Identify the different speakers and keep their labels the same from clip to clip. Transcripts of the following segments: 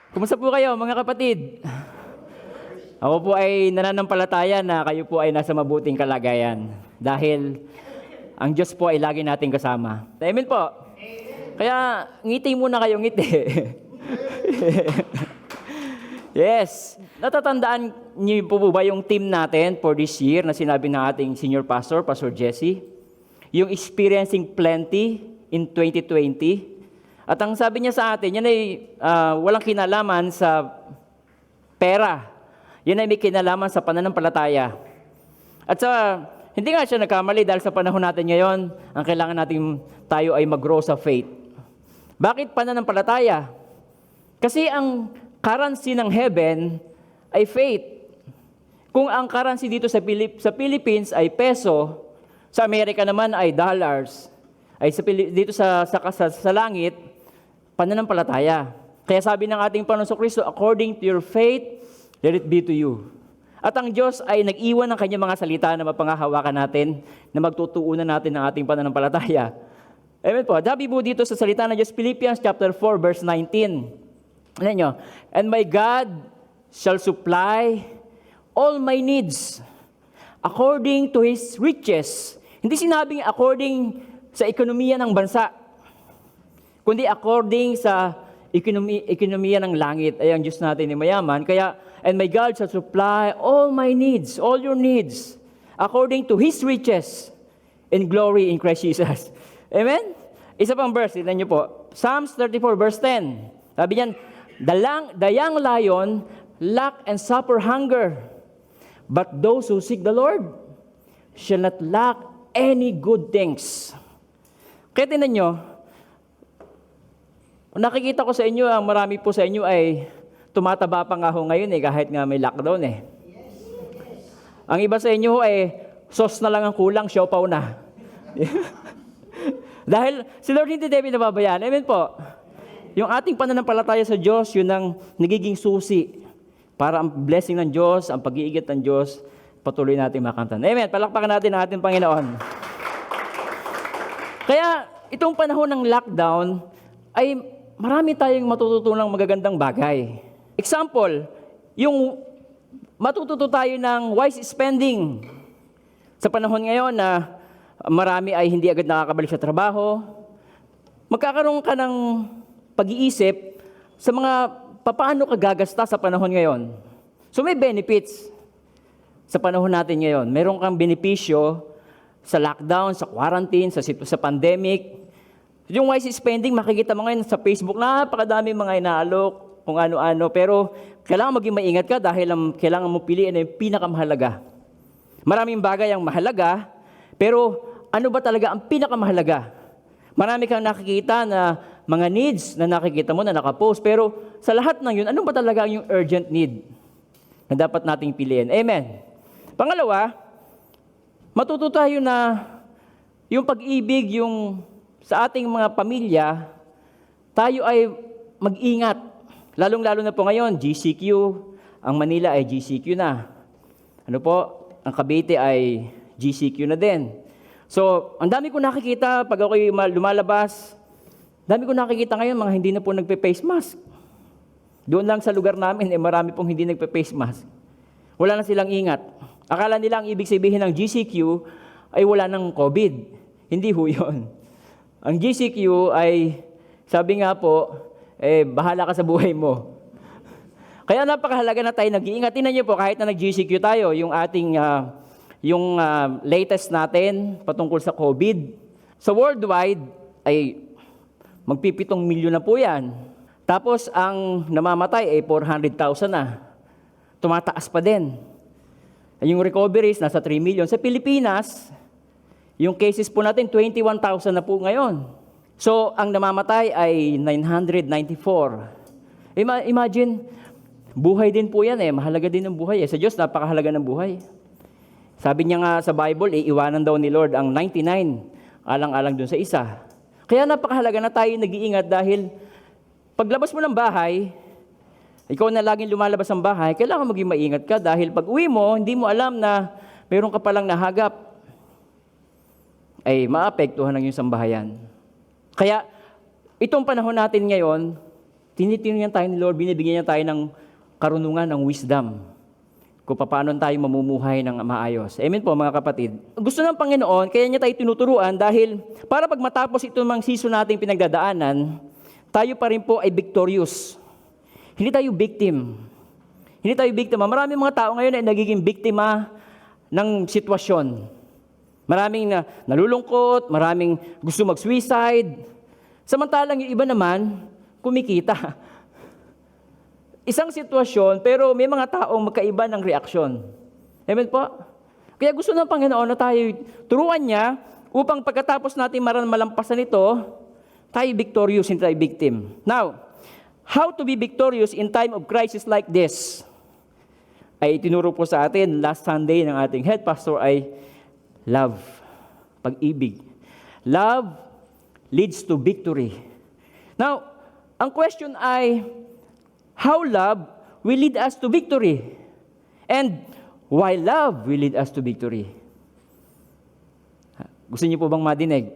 Speaker 1: Kumusta po kayo mga kapatid? Ako po ay nananampalataya na kayo po ay nasa mabuting kalagayan dahil ang Diyos po ay lagi nating kasama. Amen po. Kaya ngiti muna kayo, ngiti. Yes. Natatandaan niyo po ba yung team natin for this year na sinabi ng ating senior pastor, Pastor Jesse? Yung experiencing plenty in 2020. At ang sabi niya sa atin, yan ay walang kinalaman sa pera. Yan ay may kinalaman sa pananampalataya. At hindi nga siya nagkamali dahil sa panahon natin ngayon, ang kailangan natin tayo ay mag-grow sa faith. Bakit pananampalataya? Kasi ang currency ng heaven ay faith. Kung ang currency dito sa Philippines ay peso, sa Amerika naman ay dollars, ay dito sa langit, pananampalataya. Kaya sabi ng ating Panginoon Kristo, according to your faith, let it be to you. At ang Diyos ay nag-iwan ng kanyang mga salita na mapangahawakan natin, na magtutuunan natin ng ating pananampalataya. Amen po. Sabi po dito sa salita ng Diyos, Philippians chapter 4, verse 19. Alam nyo, and my God shall supply all my needs according to His riches. Hindi sinabing according sa ekonomiya ng bansa, kundi according sa ekonomiya ng langit. Ay ang Diyos natin ay mayaman. Kaya, and my God shall supply all my needs, all your needs, according to His riches in glory in Christ Jesus. Amen? Isa pang verse, tignan niyo po. Psalms 34 verse 10. Sabi niyan, the young lion lack and suffer hunger, but those who seek the Lord shall not lack any good things. Kaya tignan niyo, nakikita ko sa inyo, ang marami po sa inyo ay tumataba pa nga ho ngayon kahit nga may lockdown . Ang iba sa inyo ay sauce na lang ang kulang, siopaw na. Dahil si Lord hindi tayo pinababayaan. Amen po. Yung ating pananampalataya sa Diyos, yun ang nagiging susi para ang blessing ng Diyos, ang pag-iigit ng Diyos, patuloy natin makantan. Amen. Palakpakan natin ang ating Panginoon. Kaya itong panahon ng lockdown ay marami tayong matututunang magagandang bagay. Example, yung matututo tayo ng wise spending. Sa panahon ngayon na marami ay hindi agad nakakabalik sa trabaho, magkakaroon ka ng pag-iisip sa mga paano ka gagasta sa panahon ngayon. So may benefits sa panahon natin ngayon. Meron kang benepisyo sa lockdown, sa quarantine, sa pandemic. Yung wise spending, makikita mo ngayon sa Facebook, napakadami mga inaalok, kung ano-ano. Pero kailangan maging maingat ka dahil kailangan mo piliin yung pinakamahalaga. Maraming bagay ang mahalaga, pero ano ba talaga ang pinakamahalaga? Marami kang nakikita na mga needs na nakikita mo na nakapost, pero sa lahat ng yun, ano ba talaga yung urgent need na dapat nating piliin? Amen. Pangalawa, matuto tayo na yung pag-ibig, yung sa ating mga pamilya, tayo ay mag-ingat. Lalong-lalo na po ngayon, GCQ, ang Manila ay GCQ na. Ano po? Ang Cavite ay GCQ na din. So, ang dami ko nakikita pag ako'y lumalabas, dami ko nakikita ngayon mga hindi na po nagpe-face mask. Doon lang sa lugar namin, marami pong hindi nagpe-face mask. Wala na silang ingat. Akala nila ang ibig sabihin ng GCQ ay wala ng COVID. Hindi ho yun. Ang GCQ ay, sabi nga po, bahala ka sa buhay mo. Kaya napakahalaga na tayo nag-iingat. Tingnan niyo po, kahit na nag-GCQ tayo, yung ating latest natin patungkol sa COVID. Sa worldwide, ay magpi-7 milyon na po yan. Tapos, ang namamatay ay 400,000 na. Tumataas pa din. Yung recoveries, nasa 3 million. Sa Pilipinas, yung cases po natin, 21,000 na po ngayon. So, ang namamatay ay 994. Imagine, buhay din po yan . Mahalaga din ang buhay . Sa Diyos, napakahalaga ng buhay. Sabi niya nga sa Bible, iiwanan daw ni Lord ang 99, alang-alang dun sa isa. Kaya napakahalaga na tayo nag-iingat dahil paglabas mo ng bahay, ikaw na laging lumalabas ng bahay, kailangan maging maingat ka dahil pag uwi mo, hindi mo alam na mayroon ka palang nahagap, ay maapektuhan ng iyong sambahayan. Kaya itong panahon natin ngayon, tinitingnan tayo ni Lord, binibigyan niya tayo ng karunungan, ng wisdom, kung paano tayo mamumuhay ng maayos. Amen po mga kapatid. Gusto ng Panginoon, kaya niya tayo tinuturuan dahil para pag matapos ito mga season nating pinagdadaanan, tayo pa rin po ay victorious. Hindi tayo victim. Hindi tayo biktima. Maraming mga tao ngayon ay nagiging biktima ng sitwasyon. Maraming nalulungkot, maraming gusto mag-suicide. Samantalang yung iba naman, kumikita. Isang sitwasyon, pero may mga taong magkaiba ng reaksyon. Amen po? Kaya gusto ng Panginoon na tayo turuan niya upang pagkatapos natin malampasan ito, tayo victorious, hindi tayo victim. Now, how to be victorious in time of crisis like this? Ay itinuro po sa atin last Sunday ng ating head pastor ay love, pag-ibig. Love leads to victory. Now, ang question ay, how love will lead us to victory? And why love will lead us to victory? Gusto niyo po bang madinig?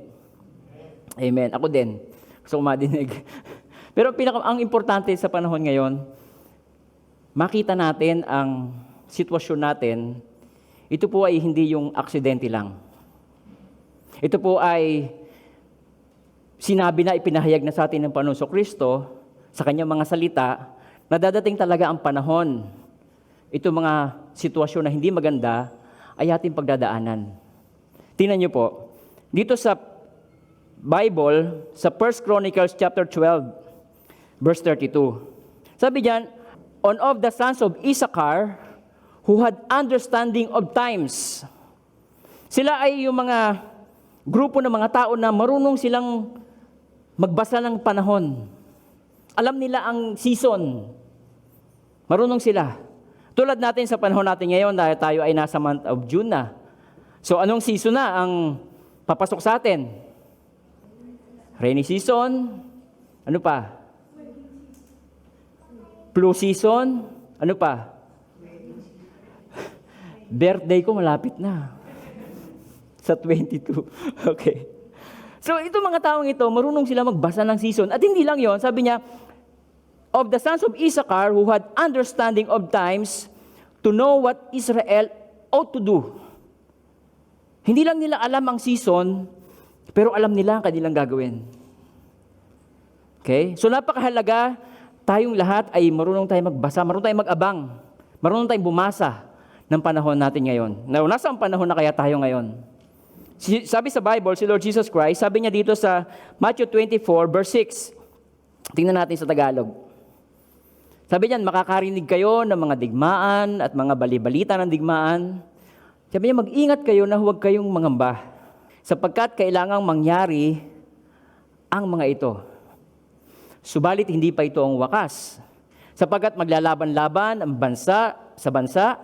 Speaker 1: Amen. Ako din. Gusto ko madinig. Pero ang importante sa panahon ngayon, makita natin ang sitwasyon natin, ito po ay hindi yung aksidente lang. Ito po ay sinabi na, ipinahayag na sa atin ng Panginoon Kristo sa kanyang mga salita na dadating talaga ang panahon. Ito mga sitwasyon na hindi maganda ay ating pagdadaanan. Tingnan niyo po, dito sa Bible, sa 1 Chronicles chapter 12, verse 32. Sabi diyan, on of the sons of Issachar, who had understanding of times. Sila ay yung mga grupo ng mga tao na marunong silang magbasa ng panahon. Alam nila ang season. Marunong sila. Tulad natin sa panahon natin ngayon, dahil tayo ay nasa month of June na. So anong season na ang papasok sa atin? Rainy season. Ano pa? Flu season. Ano pa? Birthday ko malapit na. Sa 22. Okay. So, itong mga taong ito, marunong sila magbasa ng season. At hindi lang yon, sabi niya, of the sons of Issachar who had understanding of times to know what Israel ought to do. Hindi lang nila alam ang season, pero alam nila ang kanilang gagawin. Okay? So, napakahalaga, tayong lahat ay marunong tayong magbasa, marunong tayong mag-abang, marunong tayong bumasa ng panahon natin ngayon. Now, nasa ang panahon na kaya tayo ngayon? Sabi sa Bible, si Lord Jesus Christ, sabi niya dito sa Matthew 24, verse 6. Tingnan natin sa Tagalog. Sabi niyan, makakarinig kayo ng mga digmaan at mga balibalita ng digmaan. Sabi niya, mag-ingat kayo na huwag kayong mangamba, sapagkat kailangang mangyari ang mga ito. Subalit hindi pa ito ang wakas, sapagkat maglalaban-laban ang bansa sa bansa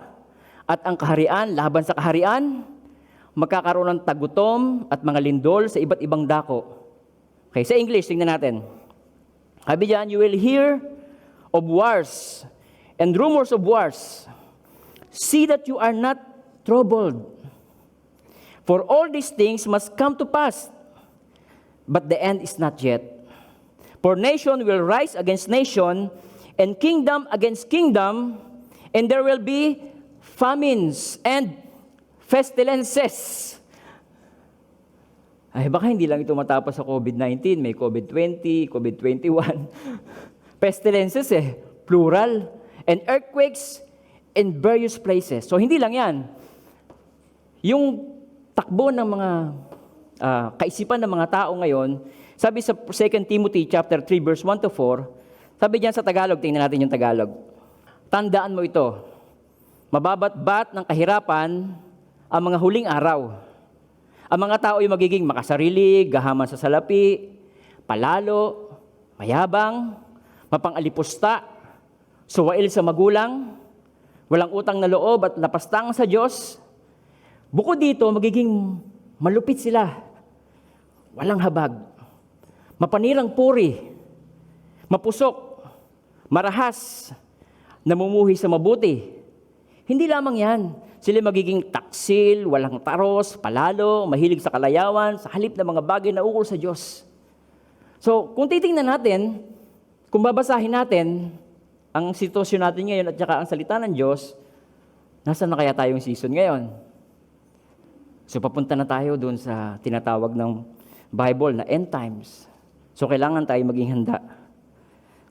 Speaker 1: at ang kaharian laban sa kaharian, magkakaroon ng tagutom at mga lindol sa iba't ibang dako. Okay, sa English, tingnan natin. Sabi diyan, you will hear of wars and rumors of wars. See that you are not troubled. For all these things must come to pass, but the end is not yet. For nation will rise against nation, and kingdom against kingdom, and there will be famines and pestilences. Ay, baka hindi lang ito matapos sa COVID-19, may COVID-20, COVID-21. Pestilences plural. And earthquakes in various places. So, hindi lang yan. Yung takbo ng mga kaisipan ng mga tao ngayon, sabi sa 2 Timothy chapter 3, verse 1 to 4, sabi diyan sa Tagalog, tingnan natin yung Tagalog. Tandaan mo ito, mababatbat ng kahirapan ang mga huling araw. Ang mga tao ay magiging makasarili, gahaman sa salapi, palalo, mayabang, mapang-alipusta, suwail sa magulang, walang utang na loob at lapastang sa Diyos. Bukod dito, magiging malupit sila, walang habag, mapanirang puri, mapusok, marahas, namumuhi sa mabuti. Hindi lamang yan. Sila magiging taksil, walang taros, palalo, mahilig sa kalayawan, sa halip na mga bagay na ukol sa Diyos. So, kung titingnan natin, Kung babasahin natin ang sitwasyon natin ngayon at saka ang salita ng Diyos, nasaan na kaya tayong season ngayon? So papunta na tayo doon sa tinatawag ng Bible na end times. So kailangan tayo maging handa.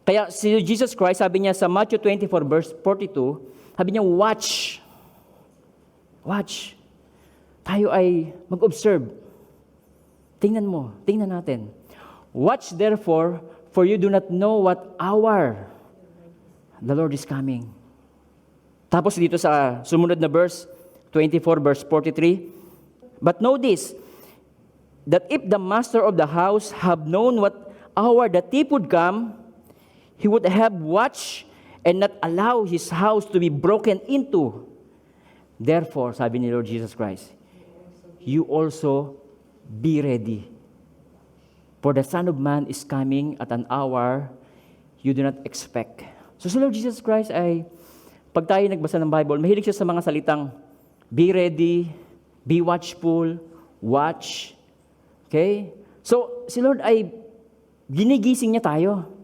Speaker 1: Kaya si Jesus Christ, sabi niya sa Matthew 24 verse 42, sabi niya, watch. Watch. Tayo ay mag-observe. Tingnan mo, tingnan natin. Watch therefore, for you do not know what hour the Lord is coming. Tapos dito sa sumunod na verse, 24 verse 43, but know this, that if the master of the house have known what hour the thief would come, he would have watched and not allow his house to be broken into. Therefore, sabi ni Lord Jesus Christ, you also be ready. For the Son of Man is coming at an hour you do not expect. So si Lord Jesus Christ ay, pag tayo nagbasa ng Bible, mahilig siya sa mga salitang, be ready, be watchful, watch. Okay? So si Lord ay ginigising niya tayo.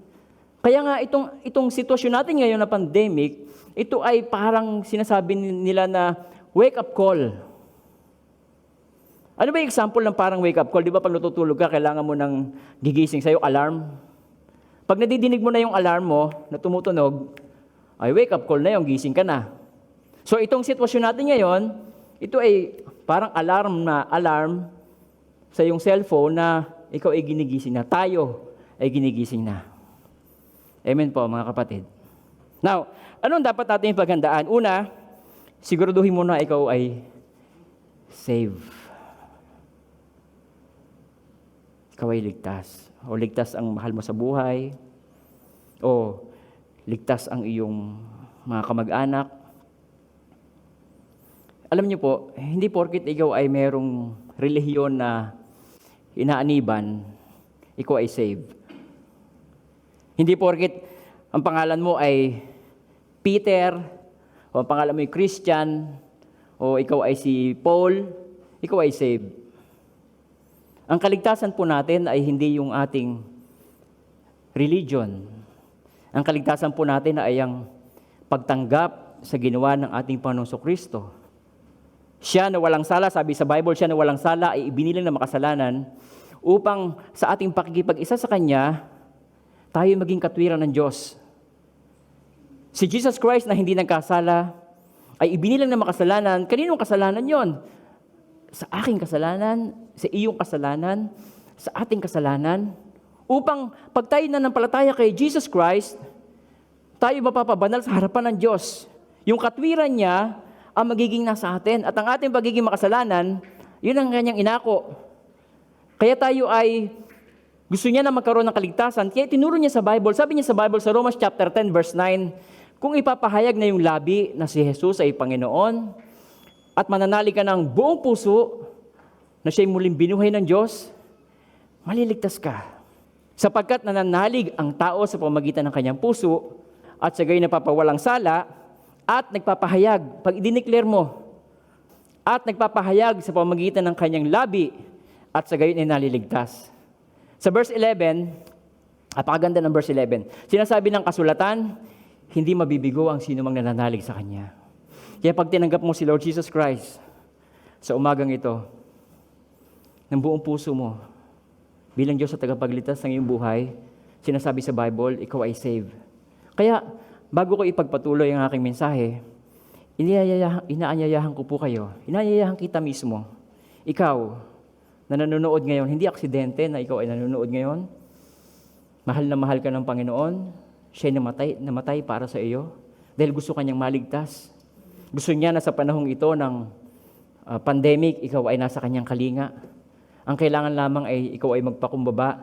Speaker 1: Kaya nga itong sitwasyon natin ngayon na pandemic, ito ay parang sinasabi nila na wake up call. Ano ba yung example ng parang wake up call? Di ba pag natutulog ka, kailangan mo ng gigising sa'yo, alarm? Pag nadidinig mo na yung alarm mo na tumutunog, ay wake up call na yung gising ka na. So itong sitwasyon natin ngayon, ito ay parang alarm sa iyong cellphone na ikaw ay ginigising na, tayo ay ginigising na. Amen po, mga kapatid. Now, anong dapat natin paghandaan? Una, siguraduhin mo na ikaw ay save. Ikaw ay ligtas. O ligtas ang mahal mo sa buhay. O ligtas ang iyong mga kamag-anak. Alam niyo po, hindi porket ikaw ay merong relihiyon na inaaniban, ikaw ay save. Hindi porket ang pangalan mo ay Peter, o ang pangalan mo ay Christian, o ikaw ay si Paul, ikaw ay saved. Ang kaligtasan po natin ay hindi yung ating religion. Ang kaligtasan po natin ay ang pagtanggap sa ginawa ng ating Panginoong Kristo. Siya na walang sala, sabi sa Bible, siya na walang sala ay ibinilang na makasalanan upang sa ating pakikipag-isa sa Kanya, tayo maging katwiran ng Diyos. Si Jesus Christ na hindi nagkasala, ay ibinilang na makasalanan. Kaninong kasalanan yon? Sa aking kasalanan, sa iyong kasalanan, sa ating kasalanan. Upang pag tayo nanampalataya kay Jesus Christ, tayo mapapabanal sa harapan ng Diyos. Yung katwiran niya ang magiging nasa atin. At ang ating pagiging makasalanan, yun ang kanyang inako. Kaya tayo ay gusto niya na magkaroon ng kaligtasan, kaya tinuro niya sa Bible. Sabi niya sa Bible sa Romans chapter 10 verse 9, kung ipapahayag na yung labi na si Jesus ay Panginoon at mananalig ka ng buong puso na siya'y muling binuhay ng Diyos, maliligtas ka. Sapagkat nananalig ang tao sa pamagitan ng kanyang puso at sa gayon napapawalang sala at nagpapahayag, pag i-declare mo, at nagpapahayag sa pamagitan ng kanyang labi at sa gayon ay naliligtas. Sa verse 11, napakaganda ng verse 11, sinasabi ng kasulatan, hindi mabibigo ang sino mang nananalig sa Kanya. Kaya pag tinanggap mo si Lord Jesus Christ sa umagang ito, ng buong puso mo, bilang Diyos sa tagapagligtas ng iyong buhay, sinasabi sa Bible, ikaw ay saved. Kaya, bago ko ipagpatuloy ang aking mensahe, inaanyayahan ko po kayo, inaanyayahan kita mismo, ikaw, na nanonood ngayon, hindi aksidente na ikaw ay nanonood ngayon. Mahal na mahal ka ng Panginoon. Siya'y namatay para sa iyo. Dahil gusto kanyang maligtas. Gusto niya na sa panahong ito ng pandemic, ikaw ay nasa kanyang kalinga. Ang kailangan lamang ay ikaw ay magpakumbaba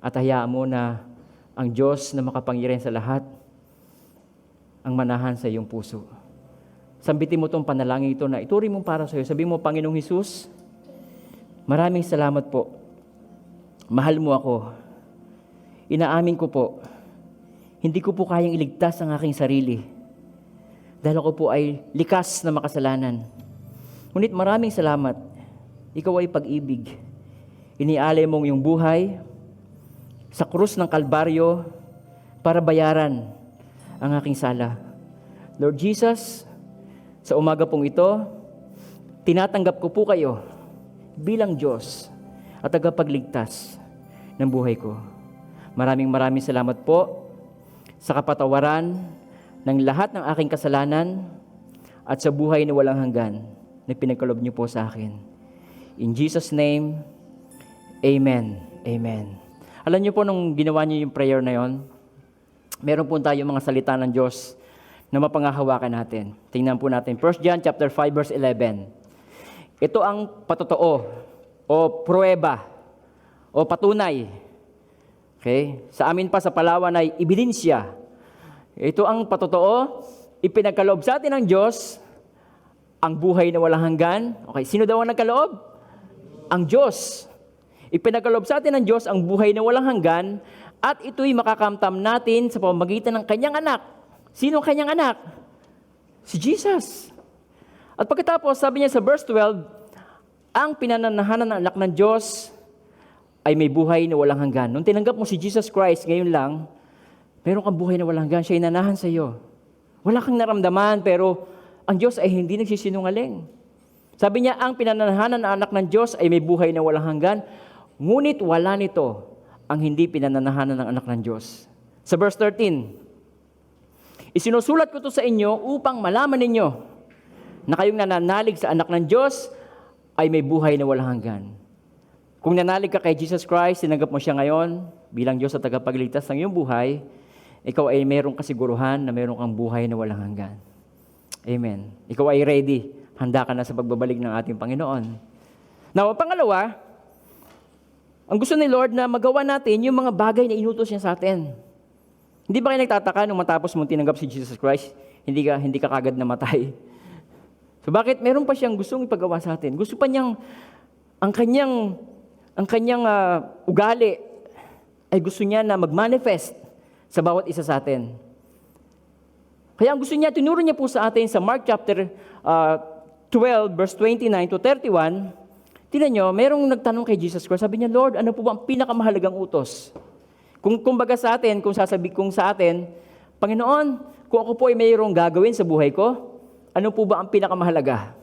Speaker 1: at hayaan mo na ang Diyos na makapangyarihan sa lahat ang manahan sa iyong puso. Sambitin mo itong panalangin ito na ituring mo para sa iyo. Sabi mo, Panginoong Hesus, maraming salamat po. Mahal mo ako. Inaamin ko po, hindi ko po kayang iligtas ang aking sarili dahil ako po ay likas na makasalanan. Ngunit maraming salamat. Ikaw ay pag-ibig. Inialay mong iyong buhay sa krus ng Kalbaryo para bayaran ang aking sala. Lord Jesus, sa umaga pong ito, tinatanggap ko po kayo bilang Diyos at tagapagligtas ng buhay ko. Maraming salamat po sa kapatawaran ng lahat ng aking kasalanan at sa buhay na walang hanggan na pinagkaloob niyo po sa akin. In Jesus' name, Amen. Amen. Alam niyo po, nung ginawa niyo yung prayer na yon, meron po tayo mga salita ng Diyos na mapangahawakan natin. Tingnan po natin. 1 John chapter 5 verse 11. Ito ang patotoo o pruweba o patunay. Okay? Sa amin pa sa Palawan ay ebidensya. Ito ang patotoo, ipinagkaloob sa atin ng Diyos ang buhay na walang hanggan. Okay, sino daw ang nagkaloob? Ang Diyos. Ipinagkaloob sa atin ng Diyos ang buhay na walang hanggan at ito'y makakamtam natin sa pamamagitan ng kanyang anak. Sino ang kanyang anak? Si Jesus. At pagkatapos, sabi niya sa verse 12, ang pinananahanan ng anak ng Diyos ay may buhay na walang hanggan. Nung tinanggap mo si Jesus Christ, ngayon lang, meron kang buhay na walang hanggan. Siya ay nanahan sa iyo. Wala kang naramdaman, pero ang Diyos ay hindi nagsisinungaling. Sabi niya, ang pinananahanan ng anak ng Diyos ay may buhay na walang hanggan. Ngunit wala nito ang hindi pinananahanan ng anak ng Diyos. Sa verse 13, isinusulat ko ito sa inyo upang malaman ninyo na kayong nananalig sa anak ng Diyos ay may buhay na walang hanggan. Kung nanalig ka kay Jesus Christ, tinanggap mo siya ngayon bilang Diyos at tagapagligtas ng iyong buhay, ikaw ay mayroong kasiguruhan na mayroong kang buhay na walang hanggan. Amen. Ikaw ay ready. Handa ka na sa pagbabalik ng ating Panginoon. Now, pangalawa, ang gusto ni Lord na magawa natin yung mga bagay na inutos niya sa atin. Hindi ba kayo nagtataka nung matapos mong tinanggap si Jesus Christ, hindi ka kagad namatay? So bakit meron pa siyang gustong ipagawa sa atin? Gusto pa niyang ang kanyang ugali ay gusto niya na mag-manifest sa bawat isa sa atin. Kaya ang gusto niya, tinuro niya po sa atin sa Mark chapter 12 verse 29 to 31. Tingnan nyo, merong nagtanong kay Jesus Christ. Sabi niya, Lord, ano po ba ang pinakamahalagang utos? Kumbaga sa atin, kung sasabi kong sa atin, Panginoon, kung ako po ay mayroong gagawin sa buhay ko, ano po ba ang pinakamahalaga?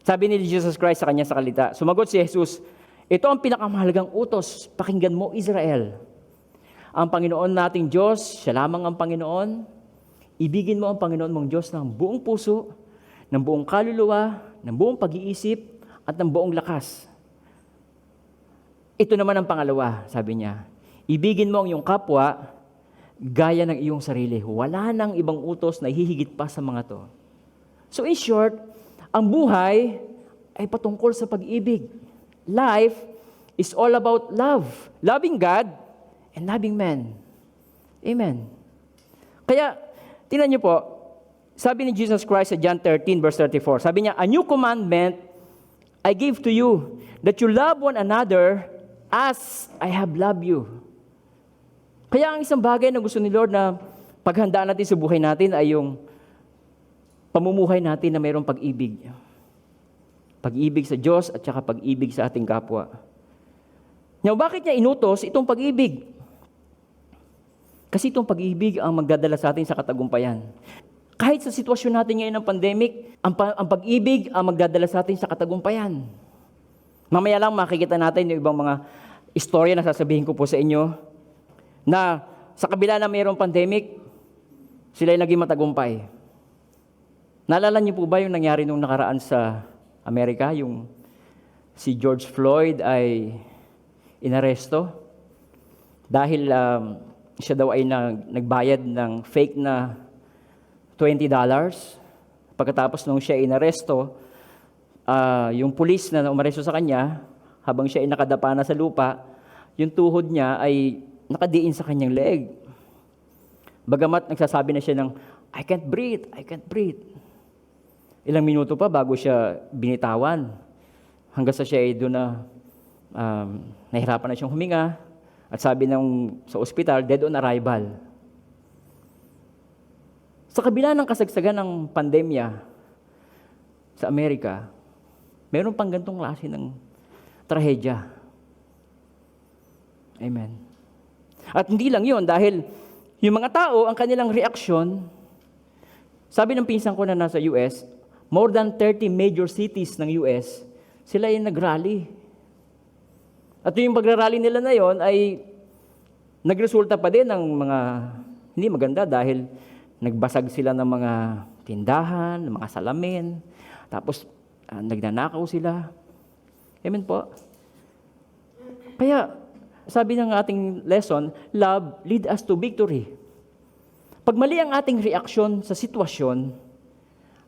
Speaker 1: Sabi ni Jesus Christ sa kanya sa kalita. Sumagot si Jesus, ito ang pinakamahalagang utos. Pakinggan mo, Israel. Ang Panginoon nating Diyos, siya lamang ang Panginoon. Ibigin mo ang Panginoon mong Diyos ng buong puso, ng buong kaluluwa, ng buong pag-iisip, at ng buong lakas. Ito naman ang pangalawa, sabi niya. Ibigin mo ang iyong kapwa, gaya ng iyong sarili. Wala nang ibang utos na hihigit pa sa mga to. So in short, ang buhay ay patungkol sa pag-ibig. Life is all about love. Loving God and loving man. Amen. Kaya, tingnan niyo po, sabi ni Jesus Christ sa John 13 verse 34, sabi niya, a new commandment I give to you, that you love one another as I have loved you. Kaya ang isang bagay na gusto ni Lord na paghandaan natin sa buhay natin ay yung pamumuhay natin na mayroong pag-ibig. Pag-ibig sa Diyos at saka pag-ibig sa ating kapwa. Now, bakit niya inutos itong pag-ibig? Kasi itong pag-ibig ang magdadala sa atin sa katagumpayan. Kahit sa sitwasyon natin ngayon ng pandemic, ang pag-ibig ang magdadala sa atin sa katagumpayan. Mamaya lang makikita natin yung ibang mga istorya na sasabihin ko po sa inyo na sa kabila na mayroong pandemic, sila ay naging matagumpay. Naalala niyo po ba yung nangyari nung nakaraan sa Amerika? Yung si George Floyd ay inaresto dahil siya daw ay nagbayad ng fake na $20. Pagkatapos nung siya inaresto, yung pulis na umaresto sa kanya, habang siya ay nakadapa na sa lupa, yung tuhod niya ay nakadiin sa kanyang leeg. Bagamat nagsasabi na siya ng, I can't breathe, I can't breathe. Ilang minuto pa bago siya binitawan. Hanggang sa siya ay doon na nahirapan na siyang huminga. At sabi sa ospital, dead on arrival. Sa kabila ng kasagsagan ng pandemya sa Amerika, meron pang ganitong klase ng trahedya. Amen. At hindi lang yun, dahil yung mga tao, ang kanilang reaksyon, sabi ng pinsan ko na nasa US, more than 30 major cities ng US, sila yung nag-rally. At yung pagrarally nila na yon ay nagresulta pa din ng mga hindi maganda dahil nagbasag sila ng mga tindahan, ng mga salamin, tapos nagnanakaw sila. Amen po. Kaya, sabi ng ating lesson, love lead us to victory. Pag mali ang ating reaksyon sa sitwasyon,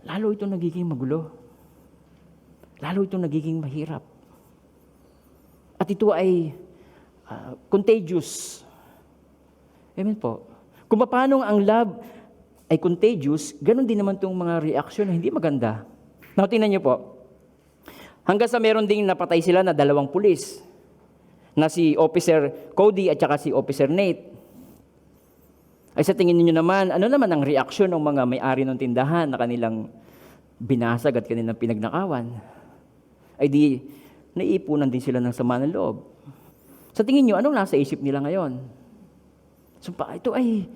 Speaker 1: lalo ito nagiging magulo. Lalo ito nagiging mahirap. At ito ay contagious. Amen po. Kung paano ang love ay contagious, ganun din naman itong mga reaksyon na hindi maganda. Now, tingnan niyo po. Hanggang sa meron ding napatay sila na 2 pulis, na si Officer Cody at saka si Officer Nate. Ay sa tingin niyo naman, ano naman ang reaksyon ng mga may-ari ng tindahan na kanilang binasag at kanilang pinagnakawan? Ay di, naiipunan din sila ng sama ng loob. Sa tingin niyo, anong nasa isip nila ngayon? So, ito ay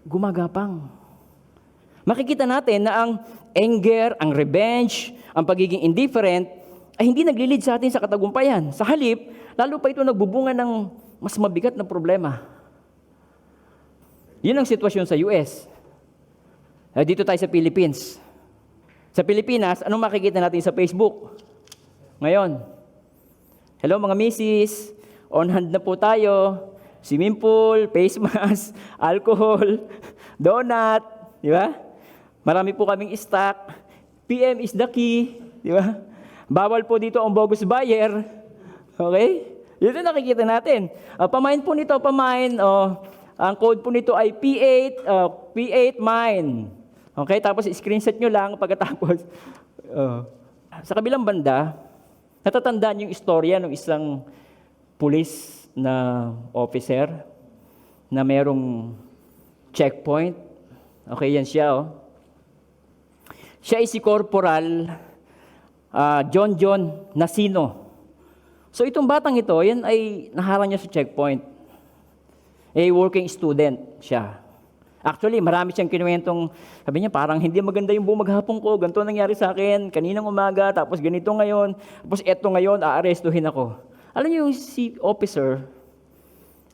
Speaker 1: gumagapang. Makikita natin na ang anger, ang revenge, ang pagiging indifferent, ay hindi naglilid sa atin sa katagumpayan. Sa halip, lalo pa ito nagbubunga ng mas mabigat na problema. Yun ang sitwasyon sa US. Dito tayo sa Philippines. Sa Pilipinas, anong makikita natin sa Facebook? Ngayon, hello mga misis, on hand na po tayo, swimming pool, face mask, alcohol, donut, di ba? Marami po kaming stock, PM is the key, di ba? Bawal po dito ang bogus buyer, okay? Yun yung nakikita natin. Pamain po nito, ang code po nito ay P8 mine. Okay, tapos screenshot nyo lang pagkatapos. Sa kabilang banda, natatandaan yung istorya ng isang pulis na officer na merong checkpoint. Okay, yan siya. Siya ay si Corporal John Nasino. So itong batang ito, yan ay naharang niya sa checkpoint. Working student siya. Actually, marami siyang kinuwentong, sabi niya, parang hindi maganda yung bumaghapon ko, ganito nangyari sa akin, kaninang umaga, tapos ganito ngayon, tapos eto ngayon, aarestuhin ako. Alam niyo yung si officer,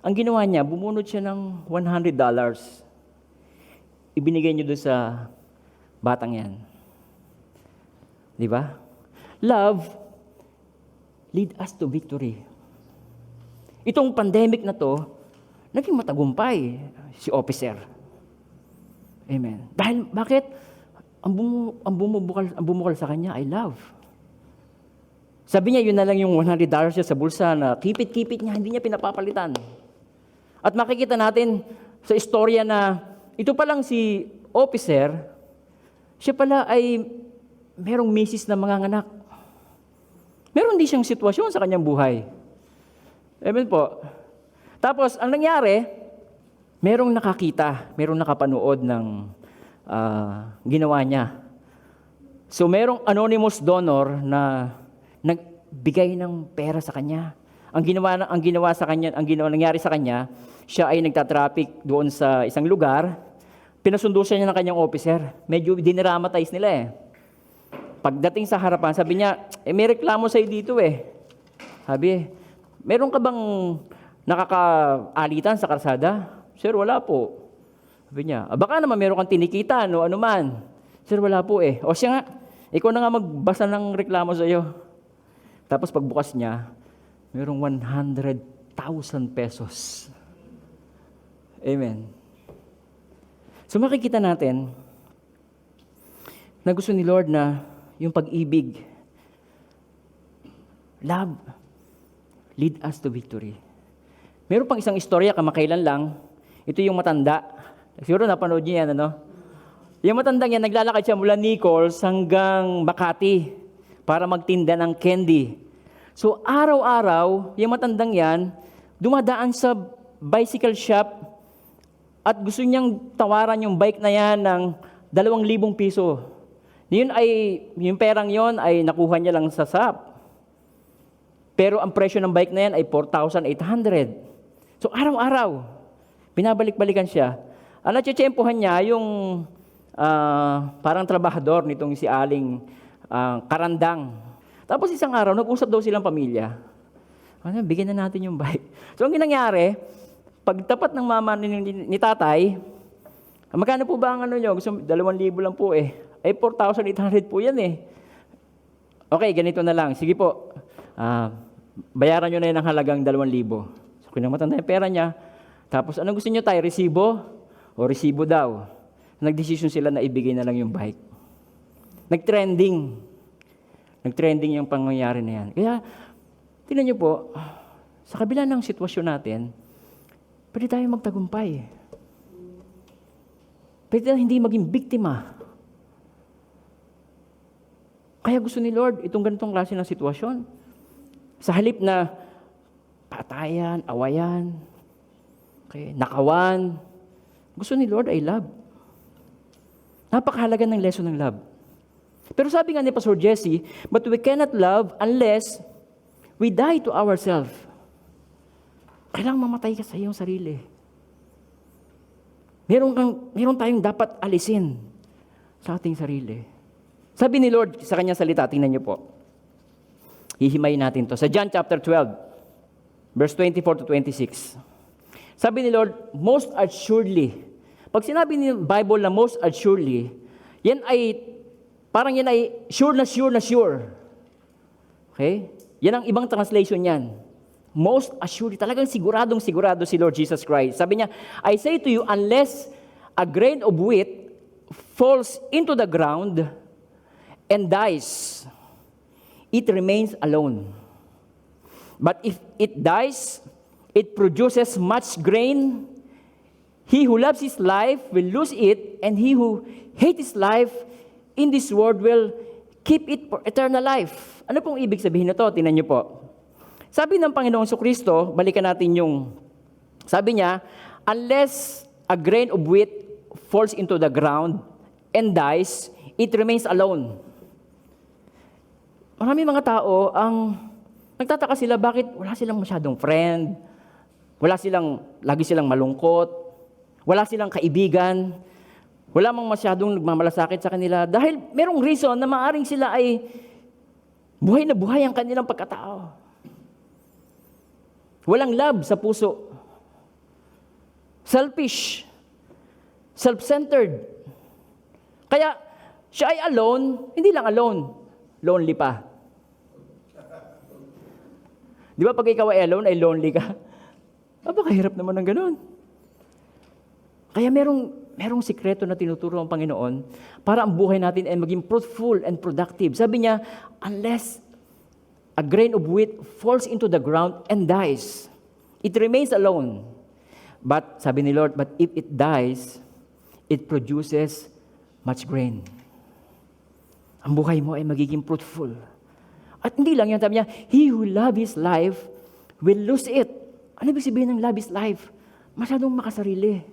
Speaker 1: ang ginawa niya, bumunot siya ng $100. Ibinigay niyo doon sa batang yan. Di ba? Love lead us to victory. Itong pandemic na to, naging matagumpay si officer. Amen. Dahil, bakit? Ang bumukal sa kanya ay love. Sabi niya, yun na lang yung $100 siya sa bulsa na kipit-kipit niya, hindi niya pinapapalitan. At makikita natin sa istorya na ito pa lang si officer, siya pala ay merong misis na mga anak. Meron din siyang sitwasyon sa kanyang buhay. Amen po. Tapos, ang nangyari, merong nakakita, merong nakapanood ng ginawa niya. So, merong anonymous donor na nagbigay ng pera sa kanya. Ang nangyari sa kanya, siya ay nagtatraffic doon sa isang lugar, pinasundo siya ng kanyang officer. Medyo dinramatize nila eh. Pagdating sa harapan, sabi niya, may reklamo sa'yo dito eh. Sabi, meron ka bang nakakaalitan sa karsada? Sir, wala po. Sabi niya, baka naman meron kang tinikita, no, ano man. Sir, wala po eh. O siya nga, ikaw na nga magbasa ng reklamo sa'yo. Tapos pagbukas niya, merong 100,000 pesos. Amen. So makikita natin na gusto ni Lord na yung pag-ibig, love, lead us to victory. Meron pang isang istorya, kamakailan lang. Ito yung matanda. Siguro napanood niyo yan, ano? Yung matandang yan, naglalakad siya mula Nichols hanggang Makati para magtinda ng candy. So, araw-araw, yung matandang yan, dumadaan sa bicycle shop at gusto niyang tawaran yung bike na yan ng 2,000 piso. Yung perang yon ay nakuha niya lang sa shop. Pero ang presyo ng bike na yan ay 4,800. So So araw-araw, binabalik-balikan siya. Ang natsyempohan niya, yung parang trabahador nitong si Aling Karandang. Tapos isang araw, nag-usap daw silang pamilya. Ano, bigyan na natin yung bike. So ang nangyari, pagtapat ng mama ni tatay, magkano po ba ang ano nyo? Gusto, 2,000 lang po eh. Ay 4,800 po yan eh. Okay, ganito na lang. Sige po, bayaran nyo na yun ang halagang 2,000. So kinamatanda yung pera niya. Tapos anong gusto nyo tayo? Resibo? O resibo daw. Nagdesisyon sila na ibigay na lang yung bike. Nag-trending. Nag-trending yung pangyayari na yan. Kaya, tingnan nyo po, sa kabila ng sitwasyon natin, pwede tayo magtagumpay. Pwede tayo hindi maging biktima. Kaya gusto ni Lord itong ganitong klase ng sitwasyon. Sa halip na patayan, awayan, nakawan, gusto ni Lord ay love. Napakahalaga ng lesson ng love. Pero sabi nga ni Pastor Jesse, but we cannot love unless we die to ourselves. Kailangang mamatay ka sa iyong sarili. Meron tayong dapat alisin sa ating sarili. Sabi ni Lord sa kanyang salita, tingnan niyo po. Hihimayin natin to. Sa John chapter 12, verse 24 to 26. Sabi ni Lord, most assuredly. Pag sinabi ni Bible na most assuredly, yan ay sure na sure na sure. Okay? Yan ang ibang translation yan. Most assuredly. Talagang siguradong sigurado si Lord Jesus Christ. Sabi niya, I say to you, unless a grain of wheat falls into the ground and dies, it remains alone. But if it dies, it produces much grain. He who loves his life will lose it, and he who hates his life in this world will keep it for eternal life. Ano pong ibig sabihin nito? Tingnan niyo po. Sabi ng Panginoong Jesucristo, balikan natin yung, sabi niya, unless a grain of wheat falls into the ground and dies, it remains alone. Marami mga tao ang nagtataka sila bakit wala silang masyadong friend, lagi silang malungkot, wala silang kaibigan, wala mang masyadong nagmamalasakit sa kanila dahil merong reason na maaring sila ay buhay na buhay ang kanilang pagkatao. Walang love sa puso. Selfish. Self-centered. Kaya siya ay alone, hindi lang alone, lonely pa. Di ba pag ikaw ay alone, ay lonely ka? Napakahirap naman ng ganun. Kaya merong sikreto na tinuturo ng Panginoon para ang buhay natin ay maging fruitful and productive. Sabi niya, unless a grain of wheat falls into the ground and dies, it remains alone. But, sabi ni Lord, but if it dies, it produces much grain. Ang buhay mo ay magiging fruitful. At hindi lang yan, sabi niya, he who loves his life will lose it. Ano ibig sabihin ng love his life? Masyadong makasarili.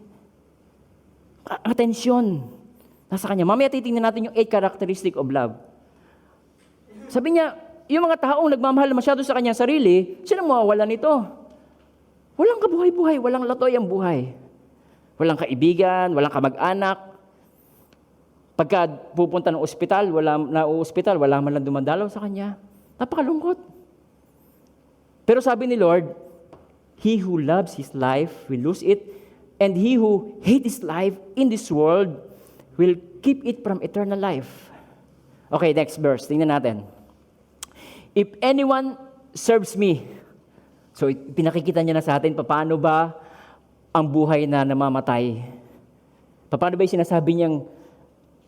Speaker 1: Atensyon nasa kanya. Mamaya titingnan natin yung 8 characteristic of love. Sabi niya, yung mga taong nagmamahal masyado sa kanyang sarili, sino mawawala nito? Walang kabuhay-buhay, walang latoy ang buhay. Walang kaibigan, walang kamag-anak. Pagka pupunta ng ospital, wala man lang dumadalaw sa kanya. Napakalungkot. Pero sabi ni Lord, he who loves his life will lose it, and he who hates his life in this world will keep it from eternal life. Okay, next verse. Tingnan natin. If anyone serves me, so pinakikita niya na sa atin, paano ba ang buhay na namamatay? Paano ba yung sinasabi niyang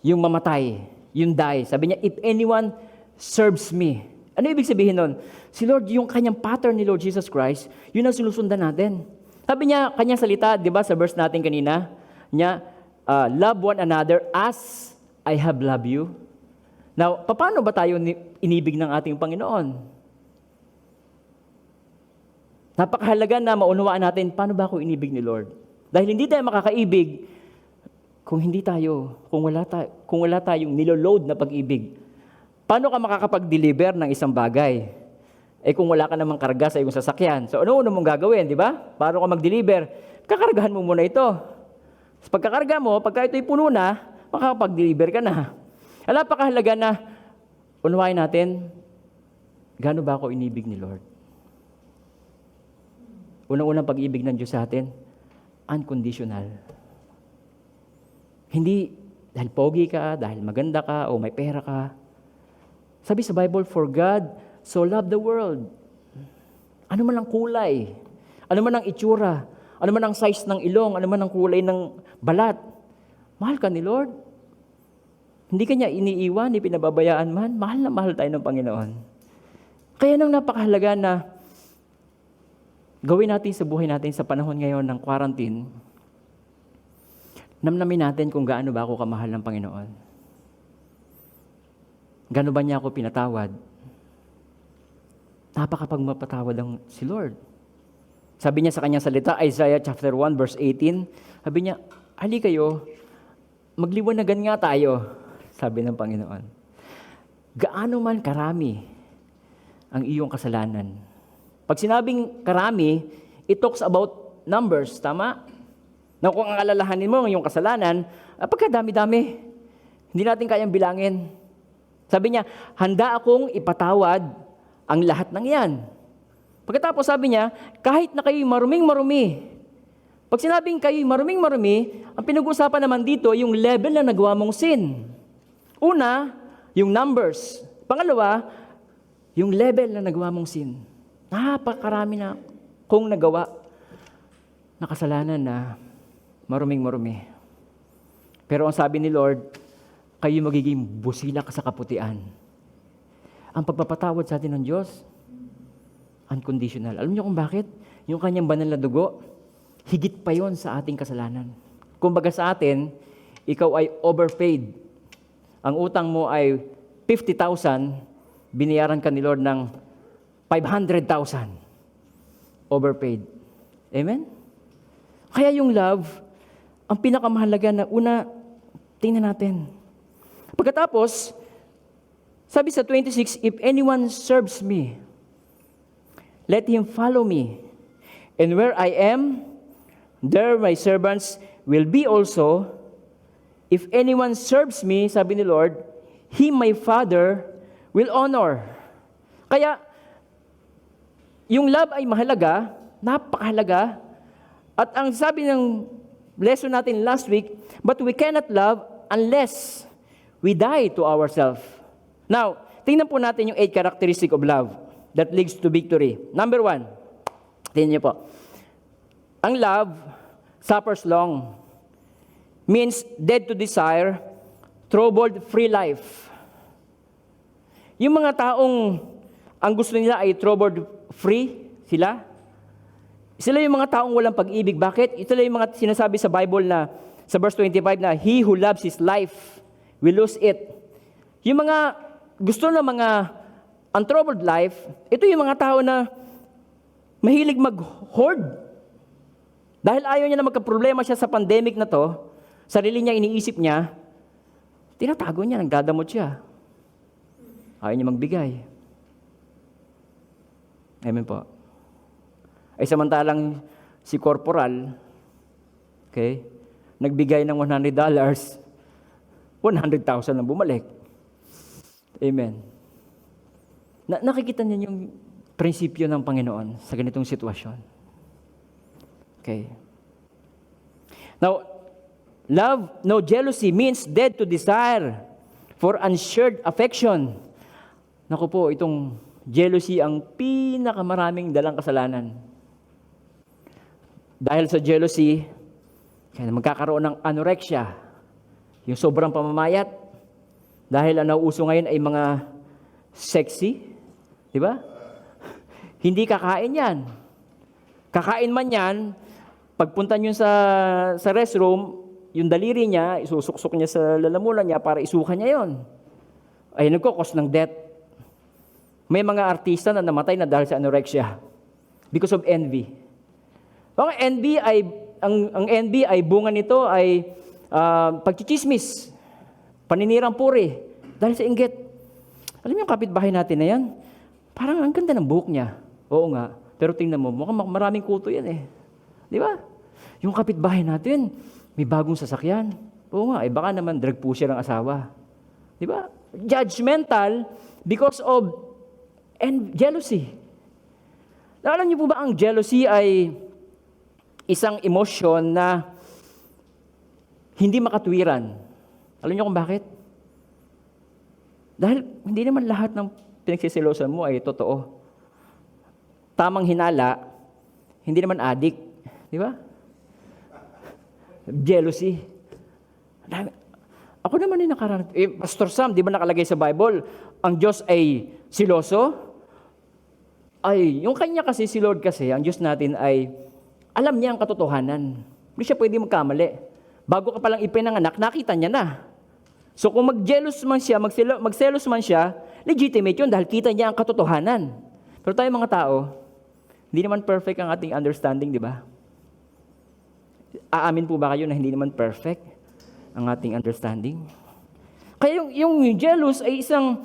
Speaker 1: yung mamatay, yung die? Sabi niya, if anyone serves me. Ano ibig sabihin nun? Si Lord, yung kanyang pattern ni Lord Jesus Christ, yun ang sinusundan natin. Sabi niya, kanyang salita, di ba, sa verse natin kanina, niya, love one another as I have loved you. Now, paano ba tayo inibig ng ating Panginoon? Napakahalaga na maunawaan natin, paano ba ako inibig ni Lord? Dahil hindi tayo makakaibig kung wala tayong niloload na pag-ibig. Paano ka makakapag-deliver ng isang bagay? kung wala ka namang karga sa iyong sasakyan. So ano mong gagawin, di ba? Paano ka mag-deliver? Kakargahan mo muna ito. So, pagkakarga mo, pagka ito'y puno na, makakapag-deliver ka na. Napakahalaga na unawain natin, gaano ba ako inibig ni Lord? Unang-unang pag-ibig ng Diyos sa atin, unconditional. Hindi dahil pogi ka, dahil maganda ka, o may pera ka. Sabi sa Bible, for God so loved the world. Ano man ang kulay, ano man ang itsura, ano man ang size ng ilong, ano man ang kulay ng balat, mahal ka ni Lord. Hindi ka niya iniiwan, ni pinababayaan man, mahal na mahal tayo ng Panginoon. Kaya nang napakahalaga na gawin natin sa buhay natin sa panahon ngayon ng quarantine, namnamin natin kung gaano ba ako kamahal ng Panginoon. Gaano ba niya ako pinatawad? Napakapagmapatawad ang si Lord. Sabi niya sa kanyang salita, Isaiah chapter 1 verse 18, sabi niya, hali kayo, magliwanagan nga tayo, sabi ng Panginoon. Gaano man karami ang iyong kasalanan. Pag sinabing karami, it talks about numbers, tama? Na kung ang alalahanin mo ang iyong kasalanan, pagkadami-dami, hindi natin kayang bilangin. Sabi niya, handa akong ipatawad ang lahat ng iyan. Pagkatapos sabi niya, kahit na kayo'y maruming-marumi. Pag sinabing kayo'y maruming-marumi, ang pinag-uusapan naman dito, yung level na nagawa mong sin. Una, yung numbers. Pangalawa, yung level na nagawa mong sin. Napakarami na kung nagawa na kasalanan na maruming-marumi. Pero ang sabi ni Lord, kayo magiging busila ka sa kaputian. Ang pagpapatawad sa atin ng Diyos, unconditional. Alam niyo kung bakit? Yung kanyang banal na dugo, higit pa yon sa ating kasalanan. Kumbaga sa atin, ikaw ay overpaid. Ang utang mo ay 50,000, binayaran ka ni Lord ng 500,000. Overpaid. Amen? Kaya yung love, ang pinakamahalaga na una, tingnan natin. Pagkatapos, sabi sa 26, if anyone serves me, let him follow me. And where I am, there my servants will be also. If anyone serves me, sabi ni Lord, him my Father will honor. Kaya, yung love ay mahalaga, napakahalaga. At ang sabi ng lesson natin last week, but we cannot love unless we die to ourselves. Now, tingnan po natin yung 8 characteristics of love that leads to victory. Number 1, tingnan niyo po. Ang love suffers long, means dead to desire, troubled free life. Yung mga taong ang gusto nila ay troubled free sila yung mga taong walang pag-ibig. Bakit? Ito lang yung mga sinasabi sa Bible na sa verse 25 na he who loves his life will lose it. Yung mga gusto ng mga untroubled life, ito yung mga tao na mahilig mag-hoard. Dahil ayaw niya na magka-problema siya sa pandemic na to, sarili niya iniisip niya, tinatago niya, nagdadamot siya. Ayaw niya magbigay. Amen po. Ay samantalang si Corporal, okay, nagbigay ng $100, 100,000 ang bumalik. Amen. Nakikita niyo yung prinsipyo ng Panginoon sa ganitong sitwasyon. Okay. Now, love, no jealousy means dead to desire for unshared affection. Naku po, itong jealousy ang pinakamaraming dalang kasalanan. Dahil sa jealousy, kaya magkakaroon ng anorexia, yung sobrang pamamayat. Dahil ang nauuso ngayon ay mga sexy, di ba? Hindi kakain yan. Kakain man yan, pagpunta nyo sa restroom, yung daliri niya, isusuksok niya sa lalamunan niya para isuka niya yon. Ay nagkukos ng death. May mga artista na namatay na dahil sa anorexia because of envy. Ang envy ay bunga nito ay pagchichismis, paninirang puri, dahil sa inggit. Alam niyo yung kapitbahay natin na yan? Parang ang ganda ng buhok niya. Oo nga. Pero tingnan mo, mukhang maraming kuto yan eh. Di ba? Yung kapitbahay natin, may bagong sasakyan. Oo nga, baka naman drug pusher ang asawa. Di ba? Judgmental because of jealousy. Alam niyo po ba ang jealousy ay isang emosyon na hindi makatwiran? Alam niyo kung bakit? Dahil hindi naman lahat ng pinagsisilosan mo ay totoo. Tamang hinala, hindi naman addict. Di ba? Jealousy. Ako naman ay nakaranas. Pastor Sam, di ba nakalagay sa Bible, ang Diyos ay siloso? Ay, yung kanya kasi, si Lord kasi, ang Diyos natin ay, alam niya ang katotohanan. Hindi siya pwede magkamali. Bago ka palang ipinanganak, nakita niya na. So kung mag-jealous man siya, magselos man siya, legitimate yun dahil kita niya ang katotohanan. Pero tayo mga tao, hindi naman perfect ang ating understanding, di ba? Aamin po ba kayo na hindi naman perfect ang ating understanding? Kaya yung jealous ay isang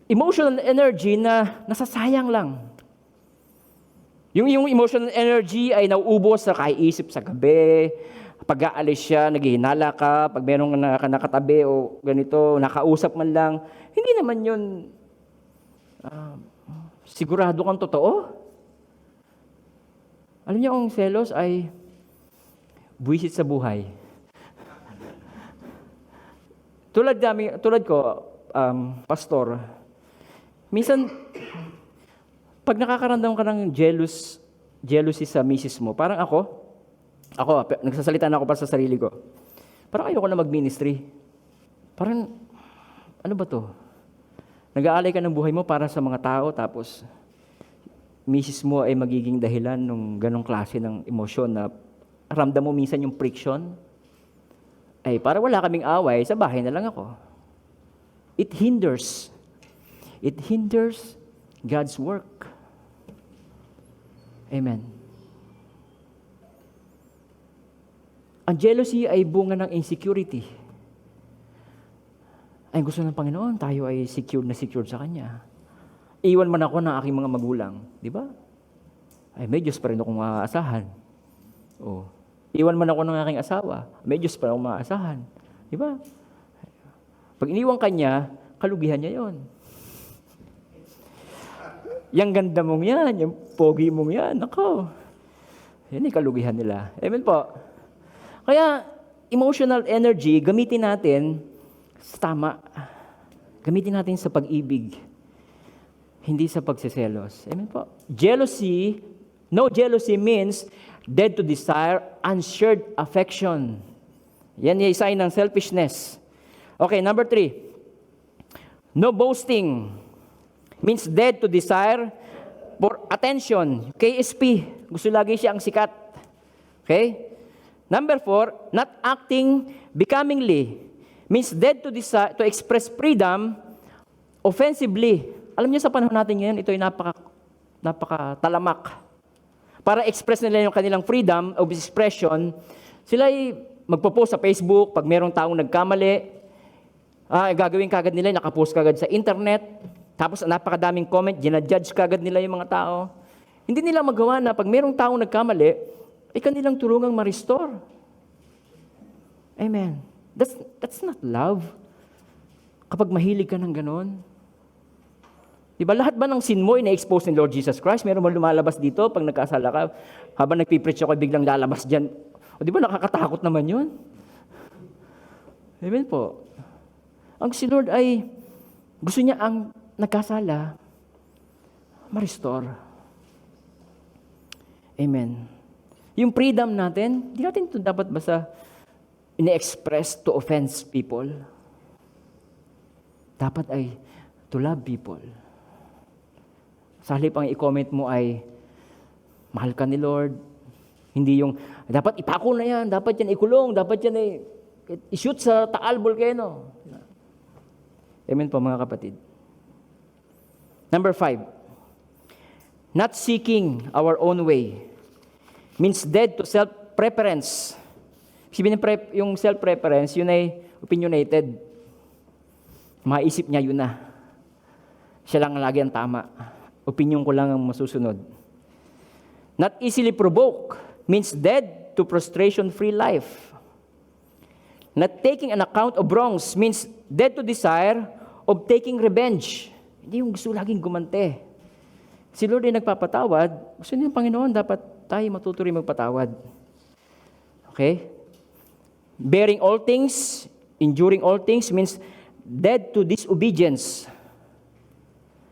Speaker 1: emotional energy na nasasayang lang. Yung emotional energy ay nauubos sa kaiisip sa gabi, pag-aalis siya, naghihinala ka, pag merong nakatabi o ganito, nakausap man lang, hindi naman yun sigurado kang totoo. Alam niyo, ang selos ay buwisit sa buhay. Tulad ko, pastor, minsan, pag nakakaramdam ka ng jealousy sa misis mo, parang ako, nagsasalita na ako para sa sarili ko. Parang ayoko na mag-ministry. Parang, ano ba to? Nag-aalay ka ng buhay mo para sa mga tao, tapos misis mo ay magiging dahilan ng ganong klase ng emosyon na ramdam mo minsan yung friction. Ay, para wala kaming away, sa bahay na lang ako. It hinders God's work. Amen. Ang jealousy ay bunga ng insecurity. Ay gusto ng Panginoon, tayo ay secured sa Kanya. Iwan man ako ng aking mga magulang, di ba? Ay may Diyos pa rin akong maaasahan. Oh. Iwan man ako ng aking asawa, may Diyos pa rin akong maaasahan. Di ba? Pag iniwan Kanya, kalugihan niya yon. Yang ganda mong yan, yung pogi mong yan, ako. Yan ay kalugihan nila. Amen po. Kaya, emotional energy, gamitin natin sa tama. Gamitin natin sa pag-ibig. Hindi sa pagsiselos. Amen po. No jealousy means dead to desire, unshared affection. Yan yung sign ng selfishness. Okay, number 3. No boasting means dead to desire for attention. KSP. Gusto lagi siya ang sikat. Okay? Number 4, not acting becomingly means dead to desire to express freedom offensively. Alam niyo sa panahon natin ngayon, ito ay napaka-talamak. Para express nila yung kanilang freedom of expression, sila ay magpo-post sa Facebook pag merong taong nagkamali. Gagawin kagad nila, nakapost kagad sa internet. Tapos napakadaming comment, ginajudge kagad nila yung mga tao. Hindi nila magawa na pag merong taong nagkamali, ay kanilang tulungang ma-restore. Amen. That's not love. Kapag mahilig ka ng ganon. Diba lahat ba ng sin mo ina-expose ni Lord Jesus Christ? Meron mo lumalabas dito pag nagkasala ka, habang nagpipreach ako, biglang lalabas dyan. O diba nakakatakot naman yun? Amen po. Ang si Lord ay gusto niya ang nagkasala ma-restore. Amen. Yung freedom natin, hindi natin ito dapat basta ine-express to offense people. Dapat ay to love people. Sa halip ang i-comment mo ay, mahal ka ni Lord. Hindi yung, dapat ipako na yan, dapat yan ikulong, dapat yan i-shoot sa Taal Volcano. Amen po mga kapatid. Number 5, not seeking our own way means dead to self-preference. Sabihin yung self-preference, yun ay opinionated. Maisip niya yun na. Siya lang lagi ang tama. Opinion ko lang ang masusunod. Not easily provoked means dead to frustration-free life. Not taking an account of wrongs means dead to desire of taking revenge. Hindi yung gusto laging gumante. Si Lord ay nagpapatawad. Gusto niya ng Panginoon, dapat tayo matuto rin magpatawad. Okay? Bearing all things, enduring all things means dead to disobedience.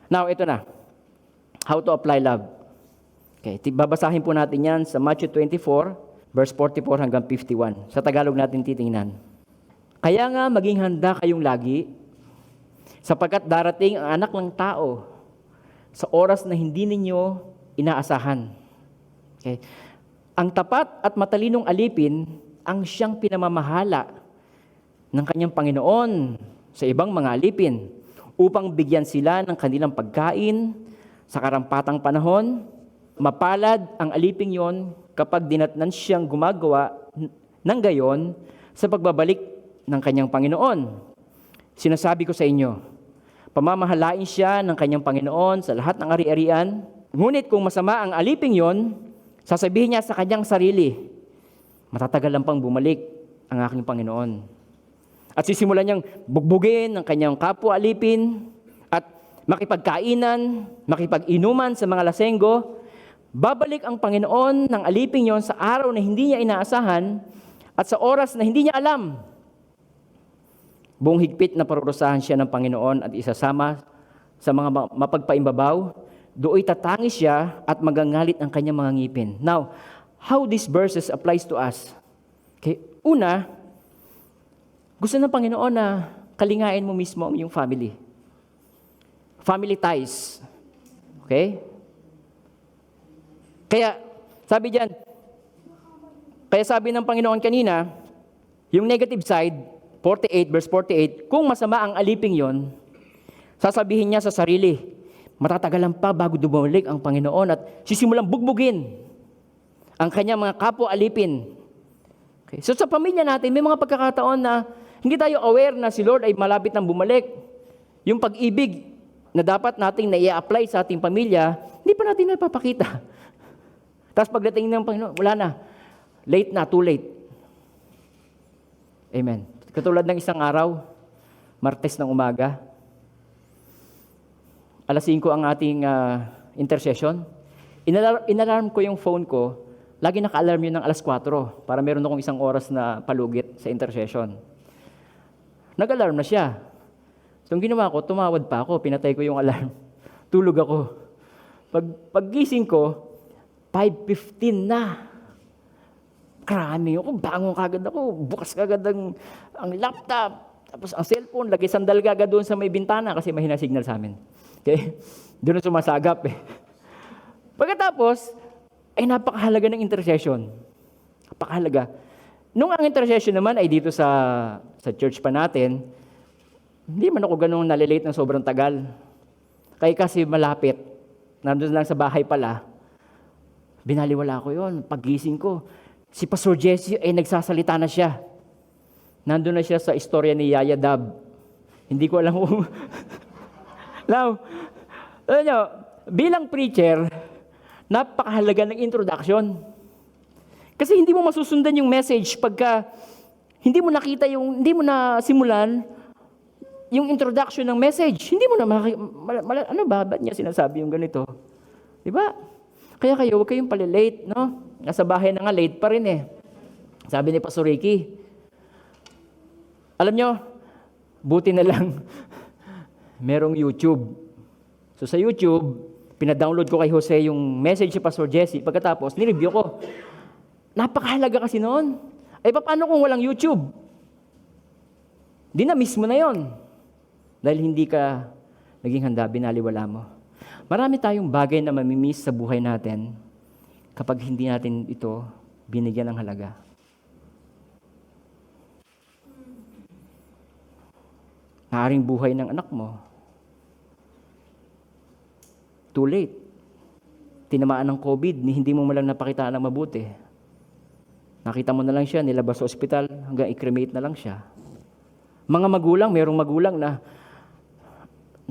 Speaker 1: Now, ito na. How to apply love. Okay, babasahin po natin yan sa Matthew 24, verse 44 hanggang 51. Sa Tagalog natin titingnan. Kaya nga maging handa kayong lagi, sapagkat darating ang anak ng tao sa oras na hindi ninyo inaasahan. Okay. Ang tapat at matalinong alipin ang siyang pinamamahala ng kanyang Panginoon sa ibang mga alipin upang bigyan sila ng kanilang pagkain sa karampatang panahon. Mapalad ang aliping yon kapag dinatnan siyang gumagawa ng gayon sa pagbabalik ng kanyang Panginoon. Sinasabi ko sa inyo, pamamahalain siya ng kanyang Panginoon sa lahat ng ari-arian. Ngunit kung masama ang aliping yon, sasabihin niya sa kanyang sarili, matatagal lang pang bumalik ang aking Panginoon. At sisimulan niyang bugbugin ng kanyang kapwa alipin at makipagkainan, makipag-inuman sa mga lasenggo. Babalik ang Panginoon ng aliping yon sa araw na hindi niya inaasahan at sa oras na hindi niya alam. Buong higpit na parurusahan siya ng Panginoon at isasama sa mga mapagpaimbabaw. Dooy tatangis siya at magangalit ang kanyang mga ngipin. Now, how these verses applies to us? Okay, una, gusto ng Panginoon na kalingain mo mismo ang iyong family. Family ties. Okay? Kaya, sabi ng Panginoon kanina, yung negative side, 48, verse 48, kung masama ang aliping yon, sasabihin niya sa sarili, matatagalan pa bago dumalik ang Panginoon at sisimulang bugbugin ang kanyang mga kapwa alipin. Okay. So sa pamilya natin, may mga pagkakataon na hindi tayo aware na si Lord ay malapit nang bumalik. Yung pag-ibig na dapat nating na-i-apply sa ating pamilya, hindi pa natin napapakita. Tapos pagdating ng Panginoon, wala na. Late na, too late. Amen. Katulad ng isang araw, Martes ng umaga, alas 5 ang ating intercession. Inalarm ko yung phone ko, lagi naka-alarm yun ng alas 4 para meron akong isang oras na palugit sa intercession. Nag-alarm na siya. So, ang ginawa ko, tumawad pa ako, pinatay ko yung alarm. Tulog ako. Paggising ko, 5:15 na. Krami ako, bangon kagad ako, bukas kagad ang laptop, tapos ang cellphone, lagay sandal kagad doon sa may bintana kasi mahina signal sa amin. Okay? Doon na sumasagap eh. Pagkatapos, ay napakahalaga ng intercession. Napakahalaga. Nung ang intercession naman ay dito sa church pa natin, hindi man ako ganun nalilate ng sobrang tagal. Kaya kasi malapit, nandun lang sa bahay pala, binaliwala ko yon. Paggising ko, si Pastor Jesse ay nagsasalita na siya. Nandun na siya sa istorya ni Yaya Dab. Hindi ko alam kung... Now, alam nyo, bilang preacher, napakahalaga ng introduction. Kasi hindi mo masusundan yung message pagka hindi mo nakita hindi mo na simulan yung introduction ng message. Hindi mo na ano ba? Ba't niya sinasabi yung ganito? Di ba? Kaya kayo, huwag kayong palilate, no? Nasa bahay na nga, late pa rin eh. Sabi ni Pastor Ricky, alam nyo, buti na lang, merong YouTube. So sa YouTube, pinadownload ko kay Jose yung message ni Pastor Jesse. Pagkatapos, nireview ko. Napakahalaga kasi noon. Ay, paano kung walang YouTube? Di na mismo na yon. Dahil hindi ka naging handa, binaliwala mo. Marami tayong bagay na mamimiss sa buhay natin kapag hindi natin ito binigyan ng halaga. Maaaring buhay ng anak mo. Too late. Tinamaan ng COVID, hindi mo malang napakitaan ng mabuti. Nakita mo na lang siya, nilabas sa ospital, hanggang i-cremate na lang siya. Mga magulang, mayroong magulang na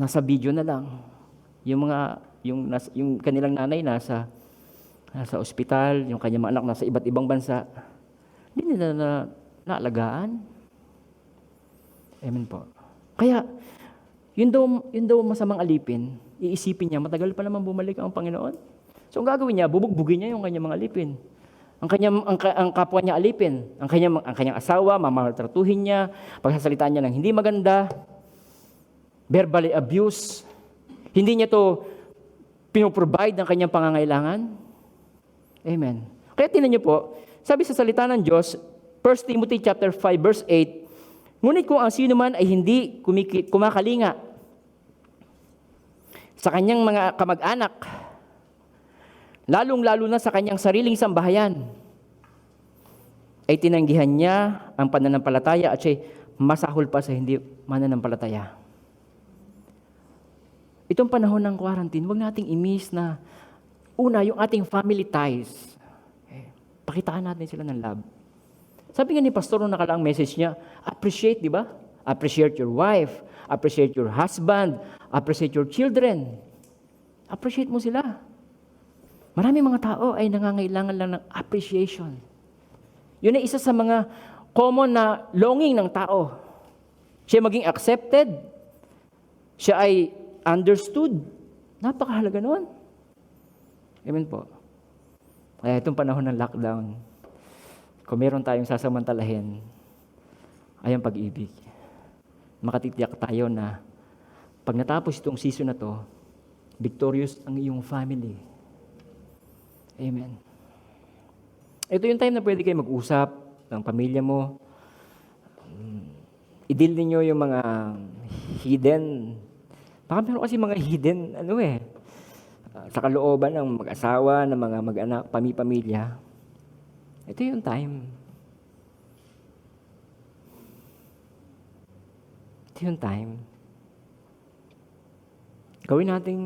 Speaker 1: nasa video na lang. Yung kanilang nanay nasa ospital, yung kanyang mga anak nasa iba't ibang bansa. Hindi nila naalagaan. Amen po. Kaya, yun daw masamang alipin, iisipin niya, matagal pa naman bumalik ang Panginoon. So, ang gagawin niya, bubugbugin niya yung kanyang mga alipin. Ang kapwa niya alipin, ang kanyang asawa, mamaltratuhin niya, pagsasalitaan niya ng hindi maganda, verbally abuse, hindi niya to pinoprovide ng kanyang pangangailangan. Amen. Kaya tingnan niyo po, sabi sa salita ng Diyos, 1 Timothy chapter 5 verse 8, ngunit kung ang sino man ay hindi kumakalinga sa kanyang mga kamag-anak, lalong-lalo na sa kanyang sariling sambahayan, ay tinanggihan niya ang pananampalataya at siya'y masahol pa sa hindi mananampalataya. Itong panahon ng quarantine, huwag nating i-miss na una, yung ating family ties. Pakitaan natin sila ng love. Sabi nga ni Pastor nung nakalaang message niya, appreciate, di ba? Appreciate your wife, appreciate your husband, appreciate your children. Appreciate mo sila. Marami mga tao ay nangangailangan lang ng appreciation. Yun ay isa sa mga common na longing ng tao. Siya maging accepted. Siya ay understood. Napakahalaga noon. Amen po. Kaya itong panahon ng lockdown, kung meron tayong sasamantalahin, ay ang pag-ibig. Makatitiyak tayo na pag natapos itong season na to, victorious ang iyong family. Amen. Ito yung time na pwede kayo mag-usap ng pamilya mo. I-deal ninyo yung mga hidden. Baka meron kasi mga hidden, sa kalooban ng mag-asawa, ng mga mag-anak, pamilya. Ito yung time. Ito yung time. Gawin nating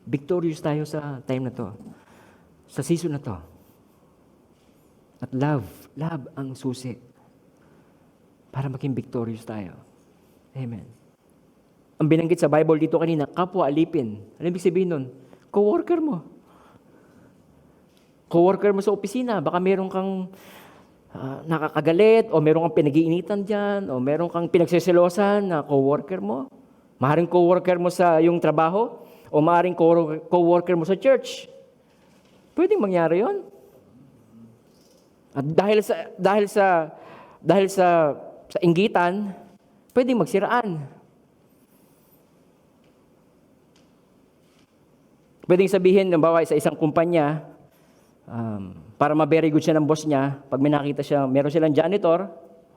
Speaker 1: victorious tayo sa time na to. Sa season na to. At love ang susi para maging victorious tayo. Amen. Ang binanggit sa Bible dito kanina, kapwa alipin. Ano ibig sabihin nun? Co-worker mo. Co-worker mo sa opisina. Baka meron kang nakakagalit o meron kang pinag-iinitan dyan o meron kang pinagseselosan na co-worker mo. Maaaring co-worker mo sa yung trabaho o maaaring co-worker mo sa church. Pwedeng mangyari yon. At dahil sa inggitan, pwedeng magsiraan. Pwedeng sabihin, nabawa sa isang kumpanya, para ma-very good siya ng boss niya, pag may nakita siya, meron silang janitor,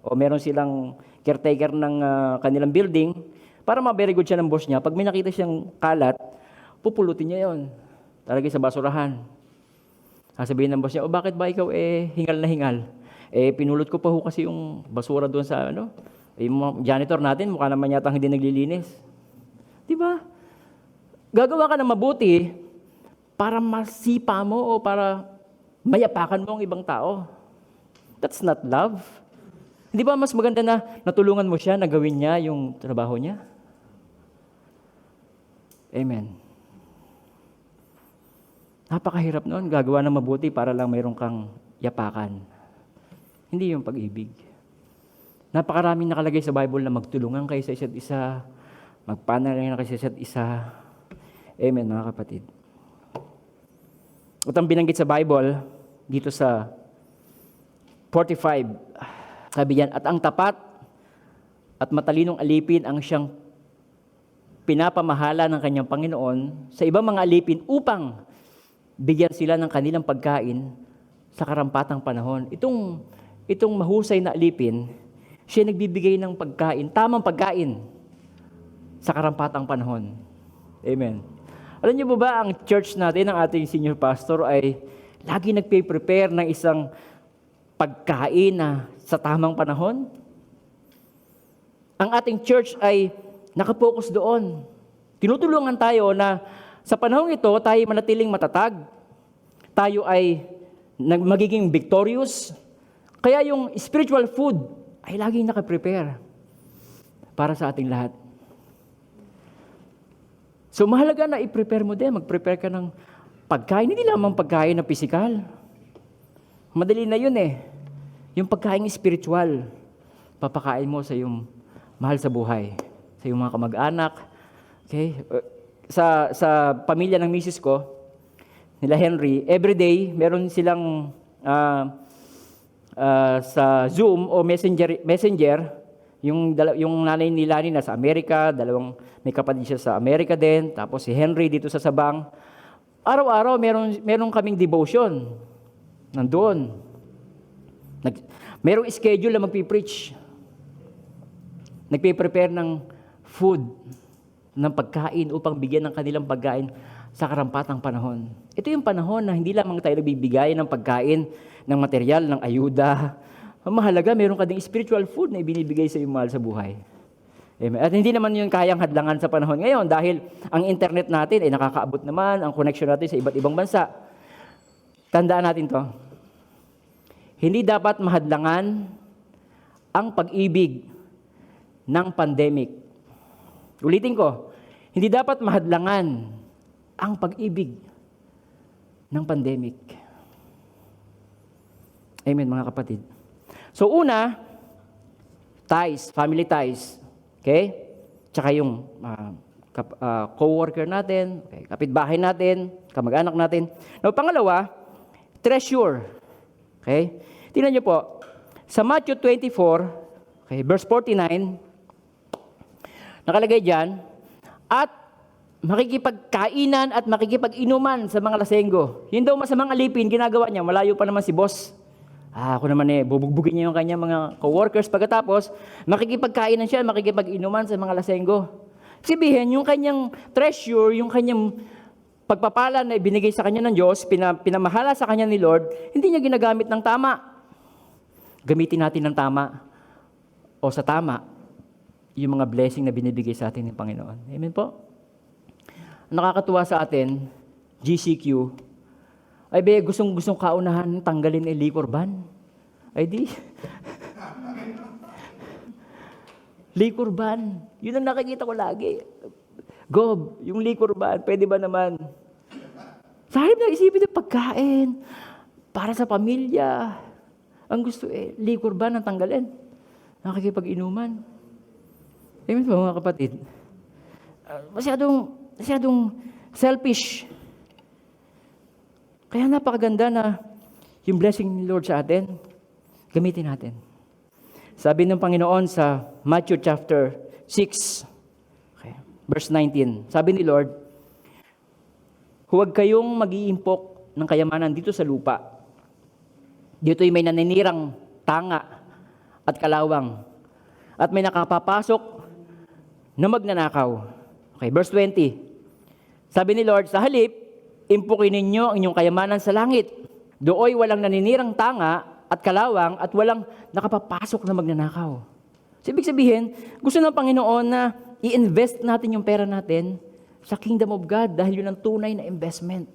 Speaker 1: o meron silang caretaker ng kanilang building, para ma-very good siya ng boss niya, pag may nakita siyang kalat, pupulutin niya yon. Talagay sa basurahan. Sasabihin ng boss niya, bakit ba ikaw hingal na hingal? Pinulot ko pa ho kasi yung basura doon sa yung janitor natin, mukha naman yata hindi naglilinis. Di ba? Gagawa ka ng mabuti para masipa mo o para mayapakan mo ang ibang tao. That's not love. Di ba mas maganda na natulungan mo siya na gawin niya yung trabaho niya? Amen. Napakahirap noon, gagawa ng mabuti para lang mayroon kang yapakan. Hindi yung pag-ibig. Napakaraming nakalagay sa Bible na magtulungan kayo sa isa't isa, magpanalangin kayo sa isa't isa. Amen, mga kapatid. At ang binanggit sa Bible, dito sa 45, sabi yan, at ang tapat at matalinong alipin ang siyang pinapamahala ng kanyang Panginoon sa ibang mga alipin upang bigyan sila ng kanilang pagkain sa karampatang panahon. Itong mahusay na alipin, siya nagbibigay ng pagkain, tamang pagkain sa karampatang panahon. Amen. Alam niyo ba ang church natin, ang ating senior pastor ay lagi nagpe-prepare ng isang pagkain na sa tamang panahon? Ang ating church ay nakapokus doon. Tinutulungan tayo na sa panahong ito, tayo manatiling matatag. Tayo ay magiging victorious. Kaya yung spiritual food ay laging nakaprepare para sa ating lahat. So mahalaga na i-prepare mo din, mag-prepare ka ng pagkain, hindi lamang pagkain na physical. Madali na yun eh. Yung pagkain spiritual, papakain mo sa iyong mahal sa buhay, sa iyong mga kamag-anak. Okay? Sa pamilya ng misis ko, nila Henry, everyday, meron silang sa Zoom o Messenger, yung nanay ni Lani nasa Amerika, may kapatid siya sa Amerika din, tapos si Henry dito sa Sabang. Araw-araw, meron kaming devotion. Nandoon. Merong schedule na magpipreach. Nagpe-prepare ng food, ng pagkain upang bigyan ng kanilang pagkain sa karampatang panahon. Ito yung panahon na hindi lamang tayo nagbibigay ng pagkain, ng material, ng ayuda. Ang mahalaga, meron ka ding spiritual food na ibinibigay sa iyong mahal sa buhay. Amen. At hindi naman yun kayang hadlangan sa panahon ngayon dahil ang internet natin ay nakakaabot naman, ang connection natin sa iba't ibang bansa. Tandaan natin to. Hindi dapat mahadlangan ang pag-ibig ng pandemic. Ulitin ko, hindi dapat mahadlangan ang pag-ibig ng pandemic. Amen, mga kapatid. So una, ties, family ties. Okay? Tsaka yung co-worker natin, okay, kapitbahay natin, kamag-anak natin. Now, pangalawa, treasure. Okay? Tingnan niyo po, sa Matthew 24, okay, verse 49, nakalagay dyan, at makikipagkainan at makikipag-inuman sa mga lasenggo. Yun daw masamang alipin, ginagawa niya, malayo pa naman si boss. Ako naman bubugbugin niya yung kanyang mga co-workers. Pagkatapos, makikipagkainan siya, makikipag-inuman sa mga lasenggo. Sabihin, yung kanyang treasure, yung kanyang pagpapala na ibinigay sa kanya ng Diyos, pinamahala sa kanya ni Lord, hindi niya ginagamit ng tama. Gamitin natin ng tama o sa tama yung mga blessing na binibigay sa atin ng Panginoon. Amen po? Nakakatuwa sa atin, GCQ, ay be, gustong kaunahan tanggalin ang liquor ban. Ay di. Liquor ban. Yun ang nakikita ko lagi. Gob, yung liquor ban, pwede ba naman? Sa halip na isipin ng pagkain, para sa pamilya, ang gusto liquor ban ang tanggalin. Nakikipag-inuman. Amen po mga kapatid. Masyadong selfish. Kaya napakaganda na yung blessing ni Lord sa atin, gamitin natin. Sabi ng Panginoon sa Matthew chapter 6, okay, verse 19, sabi ni Lord, huwag kayong mag-iimpok ng kayamanan dito sa lupa. Dito'y may naninirang tanga at kalawang, at may nakapapasok na magnanakaw. Okay, verse 20, sabi ni Lord, sa halip, impukin ninyo ang inyong kayamanan sa langit. Dooy walang naninirang tanga at kalawang at walang nakapapasok na magnanakaw. So, ibig sabihin, gusto ng Panginoon na i-invest natin yung pera natin sa Kingdom of God dahil yun ang tunay na investment.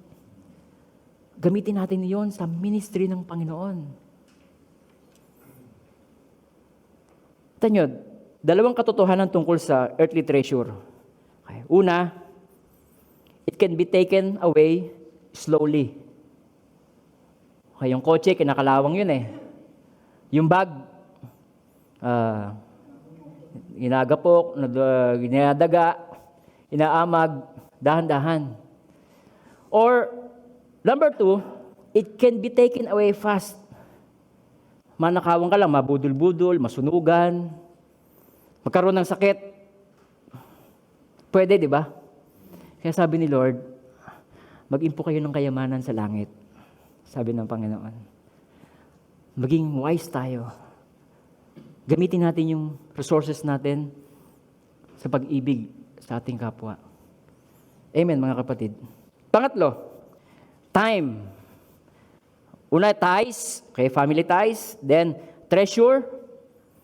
Speaker 1: Gamitin natin yon sa ministry ng Panginoon. Tanyo, dalawang katotohanan tungkol sa earthly treasure. Okay. Una, it can be taken away slowly. Okay, yung kotse, kinakalawang yun eh. Yung bag, ginagapok, ginadaga, inaamag, dahan-dahan. Or, number 2, it can be taken away fast. Manakawang ka lang, mabudol-budol, masunugan, magkaroon ng sakit. Pwede, di ba? Kaya sabi ni Lord, mag-impo kayo ng kayamanan sa langit. Sabi ng Panginoon. Maging wise tayo. Gamitin natin yung resources natin sa pag-ibig sa ating kapwa. Amen, mga kapatid. Pangatlo, time. Una, ties. Okay, family ties. Then, treasure.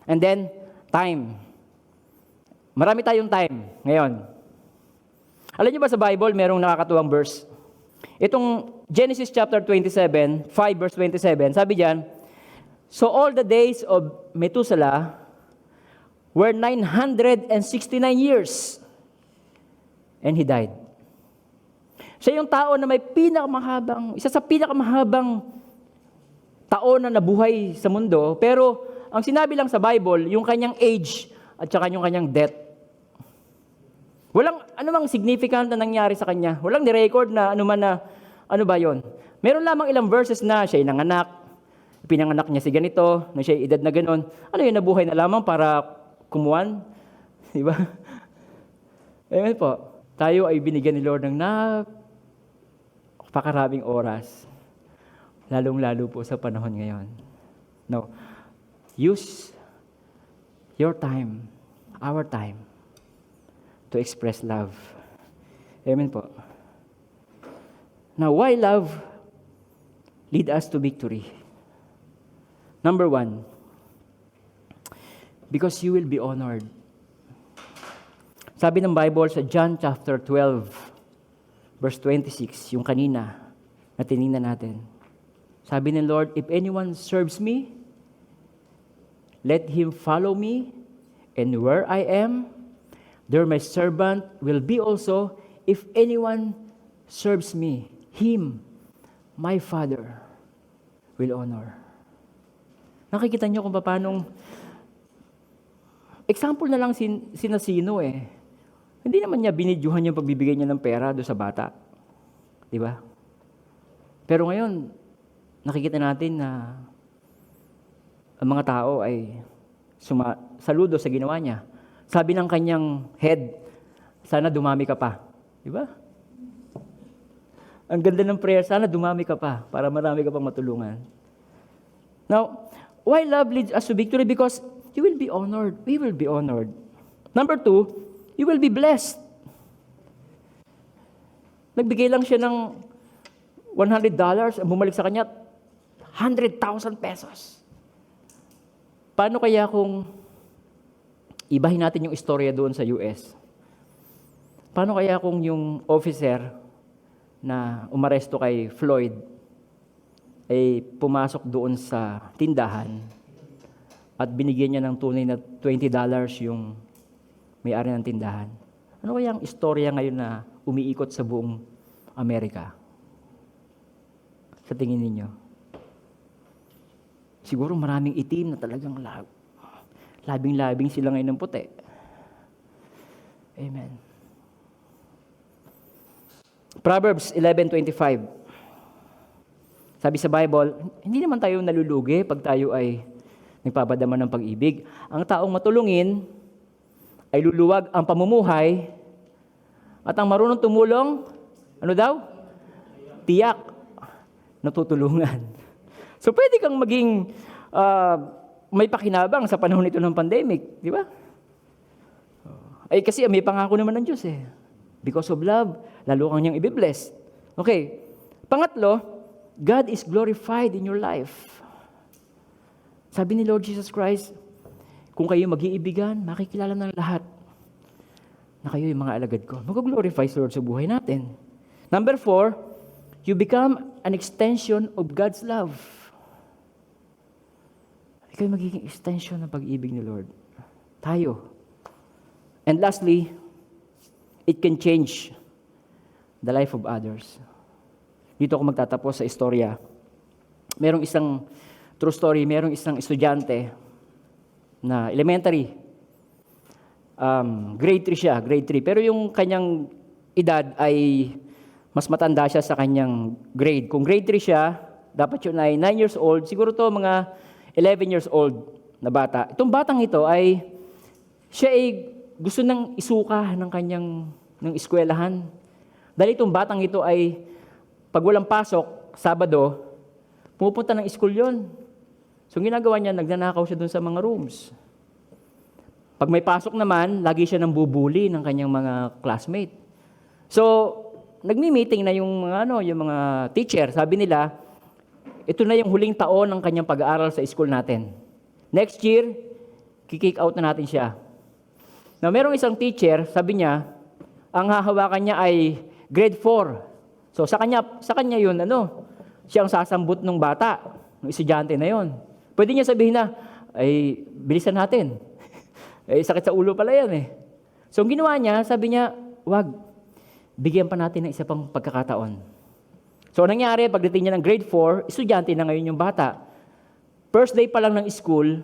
Speaker 1: And then, time. Marami tayong time ngayon. Alam niyo ba sa Bible, merong nakakatuwang verse? Itong Genesis chapter 27, 5 verse 27, sabi diyan, so all the days of Methuselah were 969 years, and he died. Siya yung tao na may isa sa pinakamahabang taon na nabuhay sa mundo, pero ang sinabi lang sa Bible, yung kanyang age at saka yung kanyang death. Walang anumang significant na nangyari sa kanya. Walang ni-record na ano ba yon. Meron lamang ilang verses na siya'y nanganak, pinanganak niya si ganito, na siya'y edad na ganon. Ano yun, nabuhay na lamang para kumuan? Diba? Amen po. Tayo ay binigyan ni Lord ng napakaraming oras. Lalong-lalo po sa panahon ngayon. No. Use your time, our time, to express love. Amen po. Now, why love lead us to victory? Number 1, because you will be honored. Sabi ng Bible sa John chapter 12, verse 26, yung kanina na tinignan natin. Sabi ng Lord, if anyone serves me, let him follow me, and where I am, there my servant will be also. If anyone serves me, him, my Father, will honor. Nakikita niyo kung paanong, example na lang sino eh. Hindi naman niya binidyuhan yung pagbibigay niya ng pera doon sa bata. Di ba? Pero ngayon, nakikita natin na ang mga tao ay saludo sa ginawa niya. Sabi ng kanyang head, sana dumami ka pa. Di ba? Ang ganda ng prayer, sana dumami ka pa para marami ka pang matulungan. Now, why love leads us to victory? Because you will be honored. We will be honored. Number 2, you will be blessed. Nagbigay lang siya ng $100, ang bumalik sa kanya, 100,000 pesos. Paano kaya kung ibahin natin yung istorya doon sa US? Paano kaya kung yung officer na umaresto kay Floyd ay pumasok doon sa tindahan at binigyan niya ng tunay na $20 yung may-ari ng tindahan? Ano kaya ang istorya ngayon na umiikot sa buong Amerika? Sa tingin ninyo? Siguro maraming itim na talagang labing-labing sila ngayon ng puti. Amen. Proverbs 11:25. Sabi sa Bible, hindi naman tayo nalulugi pag tayo ay nagpapadama ng pag-ibig. Ang taong matulungin ay luluwag ang pamumuhay at ang marunong tumulong, ano daw? Tiyak na tutulungan. So pwede kang maging may pakinabang sa panahon nito ng pandemic, di ba? Ay kasi may pangako naman ng Diyos eh. Because of love, lalo kang niyang ibibless. Okay. Pangatlo, God is glorified in your life. Sabi ni Lord Jesus Christ, kung kayo mag-iibigan, makikilala ng lahat na kayo yung mga alagad ko. Mag-glorify si Lord sa buhay natin. Number 4, you become an extension of God's love. Ikaw yung magiging extension ng pag-ibig ni Lord. Tayo. And lastly, it can change the life of others. Dito ako magtatapos sa istorya. Merong isang true story, merong isang estudyante na elementary. Grade 3 siya, grade 3. Pero yung kanyang edad ay mas matanda siya sa kanyang grade. Kung grade 3 siya, dapat yun ay 9 years old. Siguro to mga 11 years old na bata. Itong batang ito ay, siya ay gusto nang isuka ng kanyang ng eskwelahan. Dahil itong batang ito ay, pag walang pasok, Sabado, pumupunta ng school yon. So ginagawa niya, nagnanakaw siya dun sa mga rooms. Pag may pasok naman, lagi siya nang bubuli ng kanyang mga classmate. So, nagmi-meeting na yung mga teacher. Sabi nila, ito na yung huling taon ng kanyang pag-aaral sa school natin. Next year, kick out na natin siya. Now, merong isang teacher, sabi niya, ang hahawakan niya ay grade 4. So, sa kanya yun, siya ang sasambot ng bata, ng estudyante na yun. Pwede niya sabihin na, ay, bilisan natin. Sakit sa ulo pala yan eh. So, ang ginawa niya, sabi niya, wag. bigyan pa natin ng isa pang pagkakataon. So, nangyari, pagdating niya ng grade 4, estudyante na ngayon yung bata. First day pa lang ng school,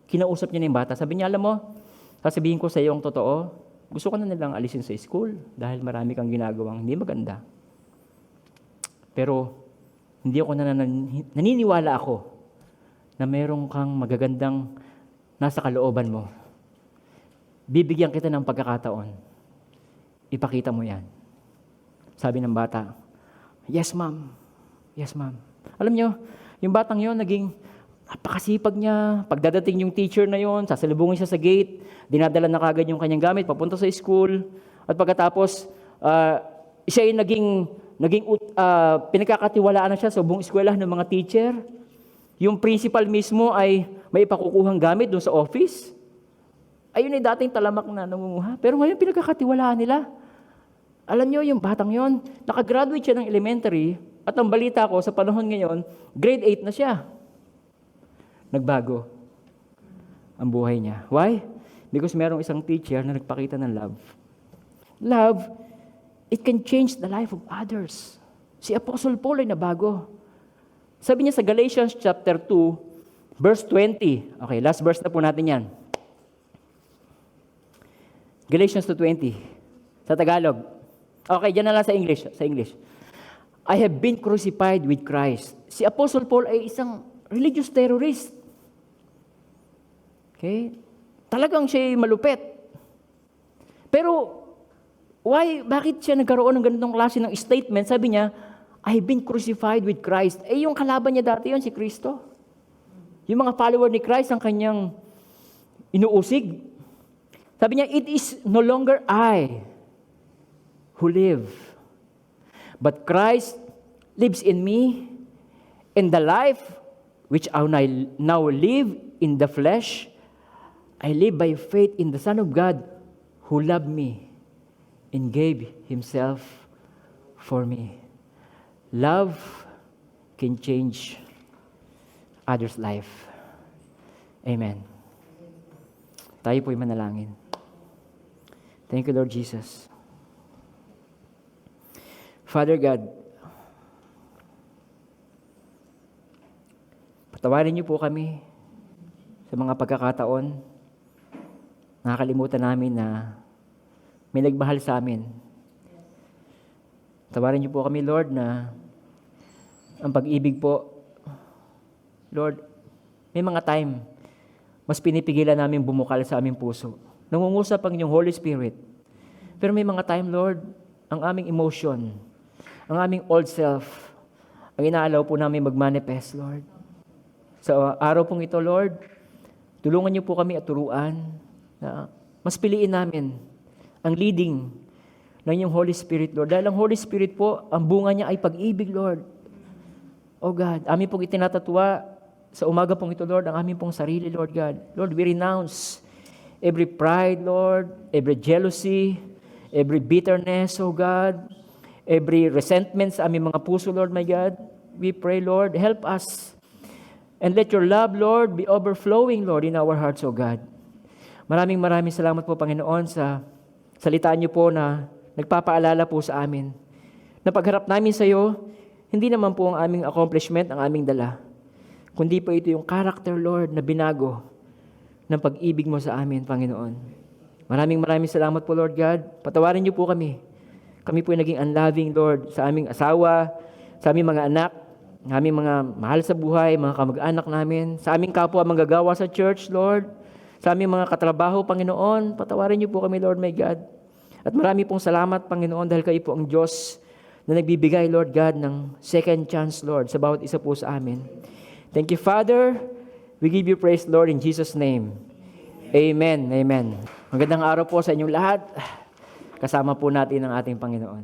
Speaker 1: kinausap niya na yung bata. Sabi niya, alam mo, sasabihin ko sa iyo ang totoo, gusto ko na nilang alisin sa school dahil marami kang ginagawang hindi maganda. Pero, hindi ako naniniwala ako na meron kang magagandang nasa kalooban mo. Bibigyan kita ng pagkakataon. Ipakita mo yan. Sabi ng bata, yes, ma'am. Yes, ma'am. Alam nyo, yung batang yon naging napakasipag niya. Pagdadating yung teacher na yon, sasalubungin siya sa gate, dinadala na kagad yung kanyang gamit, papunta sa school. At pagkatapos, siya ay naging pinagkakatiwalaan na siya sa buong eskwela ng mga teacher. Yung principal mismo ay may ipakukuhang gamit doon sa office. Ayun ay dating talamak na nangunguha. Pero ngayon pinagkakatiwalaan nila. Alam nyo, yung batang yon, nakagraduate siya ng elementary, at ang balita ko sa panahon ngayon, grade 8 na siya. Nagbago ang buhay niya. Why? Because merong isang teacher na nagpakita ng love. Love, it can change the life of others. Si Apostle Paul ay nabago. Sabi niya sa Galatians chapter 2, verse 20. Okay, last verse na po natin yan. Galatians 2:20. Sa Tagalog. Okay, dyan na lang sa English. I have been crucified with Christ. Si Apostle Paul ay isang religious terrorist. Okay? Talagang siya malupit. Pero, bakit siya nagkaroon ng ganitong klase ng statement? Sabi niya, I have been crucified with Christ. Yung kalaban niya dati yon si Kristo. Yung mga follower ni Christ ang kanyang inuusig. Sabi niya, it is no longer I who live, but Christ lives in me, and the life which I now live in the flesh, I live by faith in the Son of God who loved me and gave Himself for me. Love can change others' life. Amen. Tayo po'y manalangin. Thank you, Lord Jesus. Father God, patawarin niyo po kami sa mga pagkakataon. Nakakalimutan namin na may nagmahal sa amin. Patawarin niyo po kami, Lord, na ang pag-ibig po, Lord, may mga time, mas pinipigilan namin bumukal sa aming puso. Nangungusap ang inyong Holy Spirit. Pero may mga time, Lord, ang aming emotion, ang aming old self, ang inaalaw po namin mag-manifest, Lord. Sa araw pong ito, Lord, tulungan niyo po kami at turuan na mas piliin namin ang leading ng inyong Holy Spirit, Lord. Dahil ang Holy Spirit po, ang bunga niya ay pag-ibig, Lord. Oh God, amin pong itinatatwa sa umaga pong ito, Lord, ang aming pong sarili, Lord God. Lord, we renounce every pride, Lord, every jealousy, every bitterness, oh God, every resentment sa aming mga puso, Lord, my God. We pray, Lord, help us. And let your love, Lord, be overflowing, Lord, in our hearts, oh God. Maraming salamat po, Panginoon, sa salitaan niyo po na nagpapaalala po sa amin. Na pagharap namin sa iyo, hindi naman po ang aming accomplishment ang aming dala, kundi po ito yung character, Lord, na binago ng pag-ibig mo sa amin, Panginoon. Maraming salamat po, Lord God. Patawarin niyo po kami. Kami po ay naging unloving, Lord, sa aming asawa, sa aming mga anak, sa aming mga mahal sa buhay, mga kamag-anak namin, sa aming kapwa manggagawa sa church, Lord, sa aming mga katrabaho, Panginoon. Patawarin niyo po kami, Lord, my God. At marami pong salamat, Panginoon, dahil kayo po ang Diyos na nagbibigay, Lord God, ng second chance, Lord, sa bawat isa po sa amin. Thank you, Father. We give you praise, Lord, in Jesus' name. Amen. Amen. Magandang araw po sa inyong lahat. Kasama po natin ang ating Panginoon.